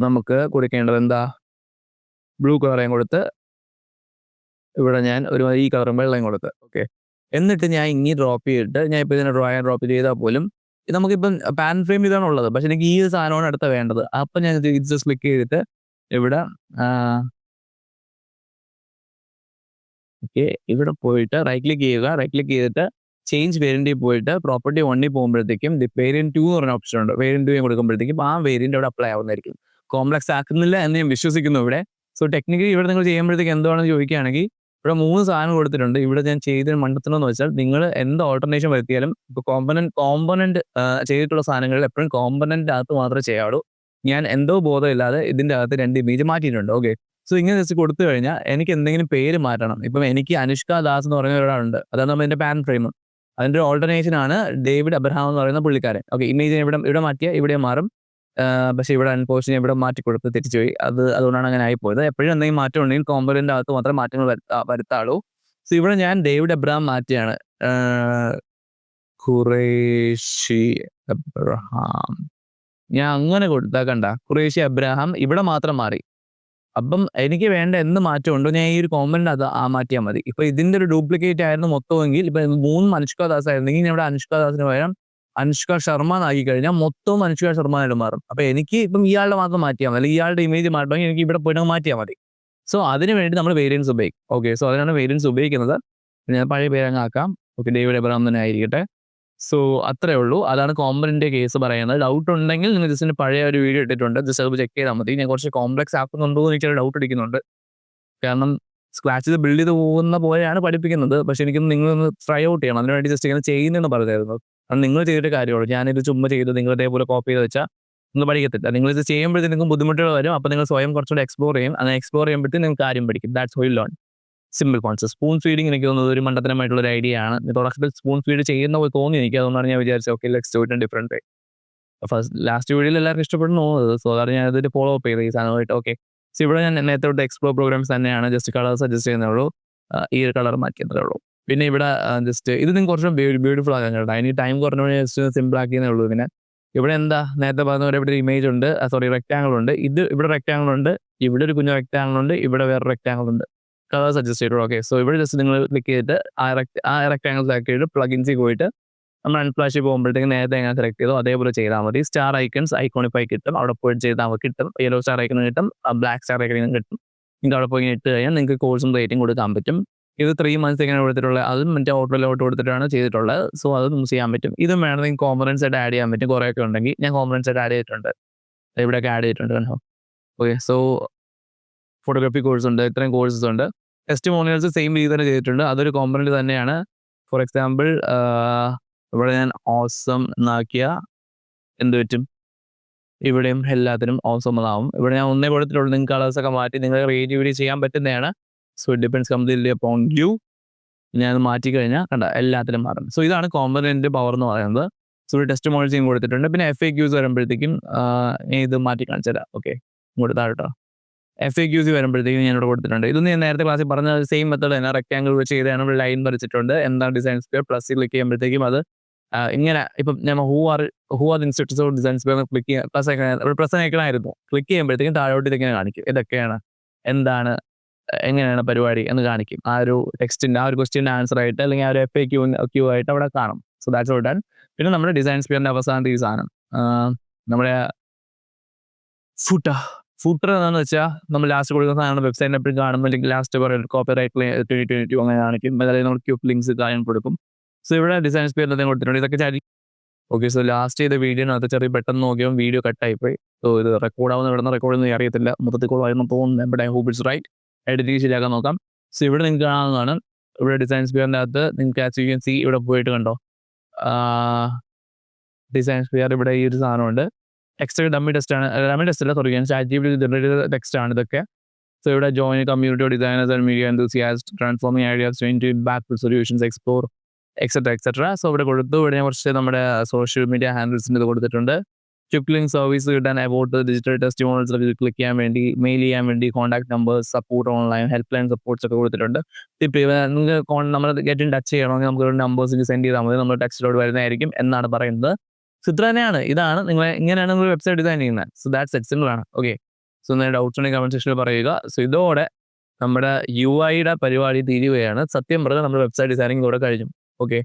നമുക്ക് കൊടുക്കേണ്ടത് എന്താ? ബ്ലൂ കളറേയും കൊടുത്ത് ഇവിടെ ഞാൻ ഈ കളറും വെള്ളയും കൊടുത്ത്. ഓക്കെ, എന്നിട്ട് ഞാൻ ഇങ്ങനെ ഡ്രോപ്പ് ചെയ്തിട്ട് ഞാൻ ഇപ്പോൾ ഇതിനെ ഡ്രോപ്പ് ചെയ്താൽ പോലും നമുക്കിപ്പം പാൻ ഫ്രെയിം ഇതാണ് ഉള്ളത്, പക്ഷെ എനിക്ക് ഈ ഒരു സാധനമാണ് അടുത്ത വേണ്ടത്. അപ്പം ഞാൻ ഇത് ജസ്റ്റ് ക്ലിക്ക് ചെയ്തിട്ട് ഇവിടെ ഓക്കെ, ഇവിടെ പോയിട്ട് റൈറ്റ് ക്ലിക്ക് ചെയ്യുക. റൈറ്റ് ക്ലിക്ക് ചെയ്തിട്ട് ചേഞ്ച് വേരിയന്റിൽ പോയിട്ട് പ്രോപ്പർട്ടി 1 പോകുമ്പോഴത്തേക്കും വേരിയന്റ് 2 എന്ന് പറഞ്ഞ ഓപ്ഷൻ ഉണ്ട്. വേരിയന്റ് 2 കൊടുക്കുമ്പോഴത്തേക്കും ആ വേരിയന്റ് അവിടെ അപ്ലൈ ആവുന്നതായിരിക്കും. കോംപ്ലക്സ് ആക്കുന്നില്ല എന്ന് ഞാൻ വിശ്വസിക്കുന്നു ഇവിടെ. സോ ടെക്നിക്കലി ഇവിടെ നിങ്ങൾ ചെയ്യുമ്പോഴത്തേക്ക് എന്താണെന്ന് ചോദിക്കുകയാണെങ്കിൽ ഇവിടെ 3 സാധനം കൊടുത്തിട്ടുണ്ട്. ഇവിടെ ഞാൻ ചെയ്തതിന് മണ്ടത്തണമെന്ന് വെച്ചാൽ നിങ്ങൾ എന്ത് ഓൾട്ടർനേഷൻ വരുത്തിയാലും ഇപ്പോൾ കോമ്പണന്റ് ചെയ്തിട്ടുള്ള സാധനങ്ങളിൽ എപ്പോഴും കോമ്പണന്റ് അകത്ത് മാത്രമേ ചെയ്യാവൂ. ഞാൻ എന്തോ ബോധമില്ലാതെ ഇതിൻ്റെ അകത്ത് 2 ഇമേജ് മാറ്റിയിട്ടുണ്ട്. ഓക്കെ, സോ ഇങ്ങനെ ജസ്റ്റ് കൊടുത്തു കഴിഞ്ഞാൽ എനിക്ക് എന്തെങ്കിലും പേര് മാറ്റണം. ഇപ്പം എനിക്ക് അനുഷ്ക ദാസ് എന്ന് പറയുന്ന ഒരാളുണ്ട്, അതാണ് നമ്മൾ എൻ്റെ പാൻ ഫ്രെയിം. അതിൻ്റെ ഓൾട്ടർനേഷൻ ആണ് ഡേവിഡ് അബ്രഹാം എന്ന് പറയുന്ന പുള്ളിക്കാരൻ. ഓക്കെ, ഇമേജ് ഇവിടെ മാറ്റിയാൽ ഇവിടെ മാറും, പക്ഷേ ഇവിടെ അൺപോസ്റ്റ് ഇവിടെ മാറ്റി കൊടുത്ത് തിരിച്ചുപോയി. അതുകൊണ്ടാണ് അങ്ങനെ ആയിപ്പോയത്. എപ്പോഴും എന്തെങ്കിലും മാറ്റം ഉണ്ടെങ്കിൽ കോമ്പണന്റ് അകത്ത് മാത്രമേ മാറ്റങ്ങൾ വരുത്താളൂ. സോ ഇവിടെ ഞാൻ ഡേവിഡ് അബ്രഹാം മാറ്റിയാണ്, ഖുറേഷി അബ്രഹാം. ഞാൻ അങ്ങനെ കൊടുത്താൽ കണ്ട ഖുറേഷി അബ്രഹാം ഇവിടെ മാത്രം മാറി. അപ്പം എനിക്ക് വേണ്ട എന്ത് മാറ്റം ഉണ്ടോ ഞാൻ ഈ ഒരു കോമ്പണന്റ് അത് മാറ്റിയാൽ മതി. ഇപ്പൊ ഇതിന്റെ ഒരു ഡ്യൂപ്ലിക്കേറ്റ് ആയിരുന്നു മൊത്തമെങ്കിൽ, ഇപ്പൊ 3 അനുഷ്ക ദാസ് ആയിരുന്നെങ്കിൽ ഞാൻ ഇവിടെ അനുഷ്ക ദാസിന് പകരം അനുഷ്ക ശർമ്മ എന്നാക്കി കഴിഞ്ഞാൽ മൊത്തവും അനുഷ്ക ശർമ്മ ആയിട്ട് മാറും. അപ്പൊ എനിക്ക് ഇപ്പം ഇയാളുടെ മാത്രം മാറ്റിയാൽ മതി, അല്ലെങ്കിൽ ഇയാളുടെ ഇമേജ് മാറ്റണമെങ്കിൽ എനിക്ക് ഇവിടെ പോയിട്ട് മാറ്റിയാൽ മതി. സോ അതിന് വേണ്ടി നമ്മൾ വേരിയൻസ് ഉപയോഗിക്കും. ഓക്കെ, സോ അതിനാണ് വേരിയൻസ് ഉപയോഗിക്കുന്നത്. ഞാൻ പഴയ പേരങ്ങ് ആക്കാം. ഓക്കെ, ഡേവിഡ് അബ്രഹാം തന്നെ ആയിരിക്കട്ടെ. സോ അത്രേ ഉള്ളൂ. അതാണ് കോമ്പണന്റിന്റെ കേസ് പറയുന്നത്. ഡൗട്ട് ഉണ്ടെങ്കിൽ നിങ്ങൾ ജസ്റ്റ് പഴയ ഒരു വീഡിയോ ഇട്ടിട്ടുണ്ട്, ജസ്റ്റ് അത് ചെക്ക് ചെയ്താൽ മതി. ഞാൻ കുറച്ച് കോംപ്ലക്സ് ആക്കുന്നുണ്ടോ എന്ന് എനിക്ക് ഡൗട്ട് അടിക്കുന്നുണ്ട്. കാരണം സ്ക്രാച്ച് ചെയ്ത് ബിൽഡ് ചെയ്ത് പോകുന്ന പോലെയാണ് പഠിപ്പിക്കുന്നത്, പക്ഷെ എനിക്കൊന്ന് നിങ്ങളൊന്ന് ട്രൈ ഔട്ട് ചെയ്യണം. അതിനുവേണ്ടി ജസ്റ്റ് ഇങ്ങനെ ചെയ്യുന്നതെന്ന് പറഞ്ഞായിരുന്നു. കാരണം നിങ്ങൾ ചെയ്തിട്ട് കാര്യമുള്ളൂ. ഞാനിത് ചുമ്മാ ചെയ്ത് നിങ്ങൾ ഇതേപോലെ കോപ്പി ചെയ്ത് വെച്ചാൽ നിങ്ങൾ പഠിക്കത്തില്ല. നിങ്ങൾ ഇത് ചെയ്യുമ്പോഴത്തേക്കും നിങ്ങൾക്ക് ബുദ്ധിമുട്ടുകൾ വരും. അപ്പോൾ നിങ്ങൾ സ്വയം കുറച്ചുകൂടെ എക്സ്പ്ലോർ ചെയ്യും. അങ്ങനെ എക്സ്പ്ലോർ ചെയ്യുമ്പോഴത്തേക്കും നിങ്ങൾക്ക് കാര്യം പഠിക്കും. That's how you learn. Simple concept. Spoon feeding എനിക്ക് തോന്നുന്നത് ഒരു മണ്ടത്തരമായിട്ടുള്ള ഒരു ഐഡിയ ആണ്. തുടക്കത്തിൽ സ്പൂൺ ഫീഡ് ചെയ്യുന്ന പോലെ തോന്നി എനിക്ക്. അതുകൊണ്ടാണ് ഞാൻ വിചാരിച്ചത് okay let's do it in different way. Last വീഡിയോയിൽ എല്ലാവർക്കും ഇഷ്ടപ്പെടുന്നു തോന്നുന്നത്. സോ അതാണ് ഞാൻ ഇതിൽ ഫോളോ അപ്പ് ചെയ്ത് ഈ സാധനമായിട്ട്. ഓക്കെ, സോ ഇവിടെ ഞാൻ നേരത്തെ തൊട്ട് എക്സ്പ്ലോർ പ്രോഗ്രാംസ് തന്നെയാണ്. ജസ്റ്റ് കളർ സജസ്റ്റ് ചെയ്യുന്നേ ഉള്ളൂ, ഈ ഒരു കളർ മാറ്റിയതേ ഉള്ളൂ. പിന്നെ ഇവിടെ ജസ്റ്റ് ഇത് നിങ്ങൾക്ക് കുറച്ചും ബ്യൂട്ടിഫുൾ ആക്കാൻ കേട്ടോ. അതിന് ടൈം കുറഞ്ഞ ജസ്റ്റ് സിമ്പിൾ ആക്കിയതേ ഉള്ളൂ. പിന്നെ ഇവിടെ എന്താ നേരത്തെ പറഞ്ഞ പോലെ ഇവിടെ ഒരു ഇമേജ് ഉണ്ട്, റെക്ടാങ്കിൾ ഉണ്ട്. ഇവിടെ റെക്ടാങ്കിൾ ഉണ്ട്, ഇവിടെ ഒരു കുഞ്ഞു റെക്ടാങ്കിൾ ഉണ്ട്, ഇവിടെ വേറെ റെക്ടാങ്കിൾ ഉണ്ട്. കളർ സജസ്റ്റ് ചെയ്തു. ഓക്കെ, സോ ഇവിടെ ജസ്റ്റ് നിങ്ങൾ ക്ലിക്ക് ചെയ്തിട്ട് ആ റെക്ടാങ്കിൾ സെലക്ട് ചെയ്തിട്ട് പ്ലഗിൻസിൽ പോയിട്ട് നമ്മൾ അൺഫ്ലാഷിൽ പോകുമ്പോഴത്തേക്ക് നേരത്തെ എങ്ങനെ സെലക്ട് ചെയ്തോ അതേപോലെ ചെയ്താൽ മതി. സ്റ്റാർ ഐക്കൺസ് ഐക്കോണിഫൈ കിട്ടും, അവിടെ പോയിട്ട് ചെയ്താൽ കിട്ടും. യെല്ലോ സ്റ്റാർ ഐക്കൺ കിട്ടും, ബ്ലാക്ക് സ്റ്റാർ ഐക്കൺ കിട്ടും. നിങ്ങൾക്ക് അവിടെ പോയി ഇട്ട് കഴിഞ്ഞാൽ നിങ്ങൾക്ക് കോഴ്സും റേറ്റിംഗ് കൊടുക്കാൻ പറ്റും. ഇത് 3 months എങ്ങനെ കൊടുത്തിട്ടുള്ളത്, അതും മറ്റേ ഓട്ടോയിലോട്ട് കൊടുത്തിട്ടാണ് ചെയ്തിട്ടുള്ളത്. സോ അത് നമുക്ക് ചെയ്യാൻ പറ്റും. ഇതും വേണമെങ്കിൽ കോമ്പണൻസ് ആയിട്ട് ആഡ് ചെയ്യാൻ പറ്റും. കുറേയൊക്കെ ഉണ്ടെങ്കിൽ ഞാൻ കോമ്പണൻസ് ആയിട്ട് ആഡ് ചെയ്തിട്ടുണ്ട്, ഇവിടെയൊക്കെ ആഡ് ചെയ്തിട്ടുണ്ട് കണ്ടോ. ഓക്കെ, സോ ഫോട്ടോഗ്രാഫി കോഴ്സ് ഉണ്ട്, ഇത്രയും കോഴ്സസ് ഉണ്ട്. ടെസ്റ്റിമോണിയൽസ് സെയിം രീതി തന്നെ ചെയ്തിട്ടുണ്ട്, അതൊരു കോമ്പണന്റ് തന്നെയാണ്. ഫോർ എക്സാമ്പിൾ ഇവിടെ ഞാൻ ഓസം എന്നാക്കിയ എന്ത് പറ്റും, ഇവിടെയും എല്ലാത്തിനും ഓസം എന്നാവും. ഇവിടെ ഞാൻ ഒന്നേ കൊടുത്തിട്ടുള്ളൂ, നിങ്ങൾക്ക് കളേഴ്സൊക്കെ മാറ്റി നിങ്ങൾ ക്രിയേറ്റിവിറ്റി ചെയ്യാൻ പറ്റുന്നതാണ്. So it depends completely upon you. ഞാൻ അത് മാറ്റി കഴിഞ്ഞാൽ കണ്ട എല്ലാത്തിലും മാറും. സോ ഇതാണ് കോമ്പണന്റ് പവർ എന്ന് പറയുന്നത്. സോ ഇവിടെ ടെസ്റ്റിമോണിയൽസും കൊടുത്തിട്ടുണ്ട്. പിന്നെ FAQs വരുമ്പോഴത്തേക്കും ഇത് മാറ്റി കാണിച്ചു തരാം. ഓക്കെ, ഇങ്ങോട്ട് താഴോട്ടോ. FAQs വരുമ്പോഴത്തേക്കും ഞാൻ ഇവിടെ കൊടുത്തിട്ടുണ്ട്. ഇതൊന്നും ഞാൻ നേരത്തെ ക്ലാസ്സിൽ പറഞ്ഞ സെയിം മെത്തേഡ് തന്നെ. റെക്ടാങ്കിൾ വെച്ച് ചെയ്താണ്, ഇവിടെ ലൈൻ വരച്ചിട്ടുണ്ട്. എന്താണ് ഡിസൈൻ സ്ക്വയർ പ്ലസ് ക്ലിക്ക് ചെയ്യുമ്പോഴത്തേക്കും അത് ഇങ്ങനെ ഇപ്പം ഞാൻ who are institutes of designs click ചെയ്യാൻ പ്ലസ് ഐക്കണായിരുന്നു. ക്ലിക്ക് ചെയ്യുമ്പോഴത്തേക്കും താഴോട്ട് ഇതിങ്ങനെ കാണിക്കും. ഇതൊക്കെയാണ് എന്താണ് എങ്ങനെയാണ് പരിപാടി എന്ന് കാണിക്കും. ആ ഒരു ടെക്സ്റ്റിൻ്റെ ആ ഒരു ക്വസ്റ്റ്യൻ്റെ ആൻസർ ആയിട്ട് അല്ലെങ്കിൽ ആ ഒരു FAQ ആയിട്ട് അവിടെ കാണും. So that's all done. പിന്നെ നമ്മുടെ ഡിസൈൻ സ്പിയറിൻ്റെ അവസാനത്തെ ഈ സാധനം നമ്മുടെ ഫൂട്ടർ എന്താണെന്ന് വെച്ചാൽ നമ്മൾ ലാസ്റ്റ് കൊടുക്കുന്ന സാധനം വെബ്സൈറ്റിൽ എപ്പോഴും കാണുമ്പോൾ അല്ലെങ്കിൽ ലാസ്റ്റ് പറയുന്നത് കോപ്പിറൈറ്റ് 2022 അങ്ങനെ കാണിക്കും. അതായത് നമ്മൾ ക്യൂപ്പ് ലിങ്ക്സ് കാര്യം കൊടുക്കും. സോ ഇവിടെ ഡിസൈൻ സ്പിയറിൽ എന്തെങ്കിലും കൊടുത്തിട്ടുണ്ട്. ഇതൊക്കെ ഓക്കെ. സോ ലാസ്റ്റ് ചെയ്ത വീഡിയോനകത്ത് ചെറിയ പെട്ടെന്ന് നോക്കിയാൽ വീഡിയോ കട്ടായിപ്പോയി. സോ ഇത് റെക്കോർഡാവുന്ന ഇവിടെ നിന്ന് റെക്കോർഡൊന്നും അറിയത്തില്ല. മൊത്തത്തിൽ കുറവായിരുന്നു തോന്നുന്നു. But I hope it's right. Editing ശരിയാക്കാൻ നോക്കാം. സോ ഇവിടെ നിങ്ങൾക്ക് കാണാവുന്നതാണ്. ഇവിടെ ഡിസൈൻ സ്പിയറിൻ്റെ അകത്ത് നിങ്ങൾക്ക് ആസ് യു ക്യാൻ സി ഇവിടെ പോയിട്ട് കണ്ടോ ഡിസൈൻ സ്പിയർ ഇവിടെ ഈ ഒരു സാധനമുണ്ട്. ടെക്സ്റ്റ് ഡമ്മി ടെസ്റ്റ് ആണ്. ഡമ്മി ടെസ്റ്റ് അല്ല, സോറി, ChatGPT ജനറേറ്റ് ചെയ്ത ടെക്സ്റ്റ് ആണ് ഇതൊക്കെ. സോ ഇവിടെ join community of designers and media enthusiast transforming ideas into impactful solutions explore etcetera. So ഇവിടെ കൊടുത്തു. ഇവിടെ ഞാൻ കുറച്ച് നമ്മുടെ സോഷ്യൽ മീഡിയ ഹാൻഡിൽസിൻ്റെ ഇത് കൊടുത്തിട്ടുണ്ട്. ക്വിക്ക് ലിങ്ക് സർവീസ് കിട്ടാൻ അബൌട്ട് ഡിജിറ്റൽ ടെസ്റ്റിമോണിയൽസ് ക്ലിക്ക് ചെയ്യാൻ വേണ്ടി, മെയിൽ ചെയ്യാൻ വേണ്ടി contact numbers, support online help line supports ഒക്കെ കൊടുത്തിട്ടുണ്ട്. നിങ്ങൾക്ക് നമ്മൾ ഗെറ്റ് ഇൻ ടച്ച് ചെയ്യണമെങ്കിൽ നമുക്ക് നമ്പേഴ്സിന് സെൻഡ് ചെയ്താൽ മതി. നമ്മൾ ടെക്സ്റ്റിലോട്ട് വരുന്നതായിരിക്കും എന്നാണ് പറയുന്നത്. സോ ഇത്ര തന്നെയാണ്. ഇതാണ് ഇങ്ങനെയാണ് നിങ്ങൾ വെബ്സൈറ്റ് ഡിസൈൻ ചെയ്യുന്നത്. സോ ദാറ്റ്സ് ഇറ്റ്, സിമ്പിൾ ആണ്. ഓക്കെ. സോ നിങ്ങൾ ഡൗട്ട്സ് ഉണ്ടെങ്കിൽ കമന്റ് സെക്ഷനിൽ പറയുക. സോ ഇതോടെ നമ്മുടെ UI പരിപാടി തീരുകയാണ്. സത്യം പറഞ്ഞാൽ നമ്മുടെ വെബ്സൈറ്റ് ഡിസൈനിങ് ഇതോടെ കഴിഞ്ഞു. ഓക്കെ.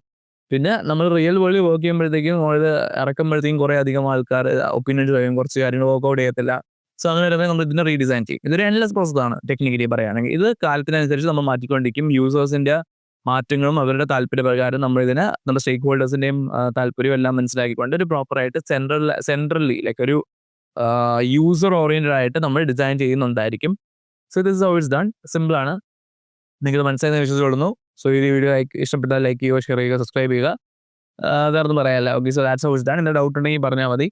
പിന്നെ നമ്മൾ റിയൽ വേൾഡിൽ വർക്ക് ചെയ്യുമ്പോഴത്തേക്കും ഇത് ഇറക്കുമ്പോഴത്തേക്കും കുറേ അധികം ആൾക്കാർ ഒപ്പീനിയൻസ് പറയും, കുറച്ച് കാര്യങ്ങൾ വർക്ക്ഔട്ട് ചെയ്യത്തില്ല. സോ അങ്ങനെ വരുമ്പോൾ നമ്മൾ ഇതിനെ റീഡിസൈൻ ചെയ്യും. ഇതൊരു എൻലെസ് പ്രോസസ്സാണ് ടെക്നിക്കലി പറയുകയാണെങ്കിൽ. ഇത് കാലത്തിനനുസരിച്ച് നമ്മൾ മാറ്റിക്കൊണ്ടിരിക്കും. യൂസേഴ്സിൻ്റെ മാറ്റങ്ങളും അവരുടെ താല്പര്യപ്രകാരം നമ്മളിതിനെ നമ്മുടെ സ്റ്റേക്ക് ഹോൾഡേഴ്സിൻ്റെയും താല്പര്യവും എല്ലാം മനസ്സിലാക്കിക്കൊണ്ട് ഒരു പ്രോപ്പറായിട്ട് സെൻട്രലി ലൈക്ക് ഒരു യൂസർ ഓറിയൻറ്റഡ് ആയിട്ട് നമ്മൾ ഡിസൈൻ ചെയ്യുന്നുണ്ടായിരിക്കും. So this is how it's done. സിമ്പിളാണ്. നിങ്ങൾക്ക് മനസ്സിലായെന്ന് വിശ്വസിച്ചോളുന്നു. സോ ഈ വീഡിയോ ഇഷ്ടപ്പെട്ടാൽ ലൈക്ക് ചെയ്യുക, ഷെയർ ചെയ്യുക, സബ്സ്ക്രൈബ് ചെയ്യുക. വേറൊന്നും പറയാനില്ല. Okay. So that's how it's done. എൻ്റെ ഡൗട്ട് ഉണ്ടെങ്കിൽ പറഞ്ഞാൽ മതി.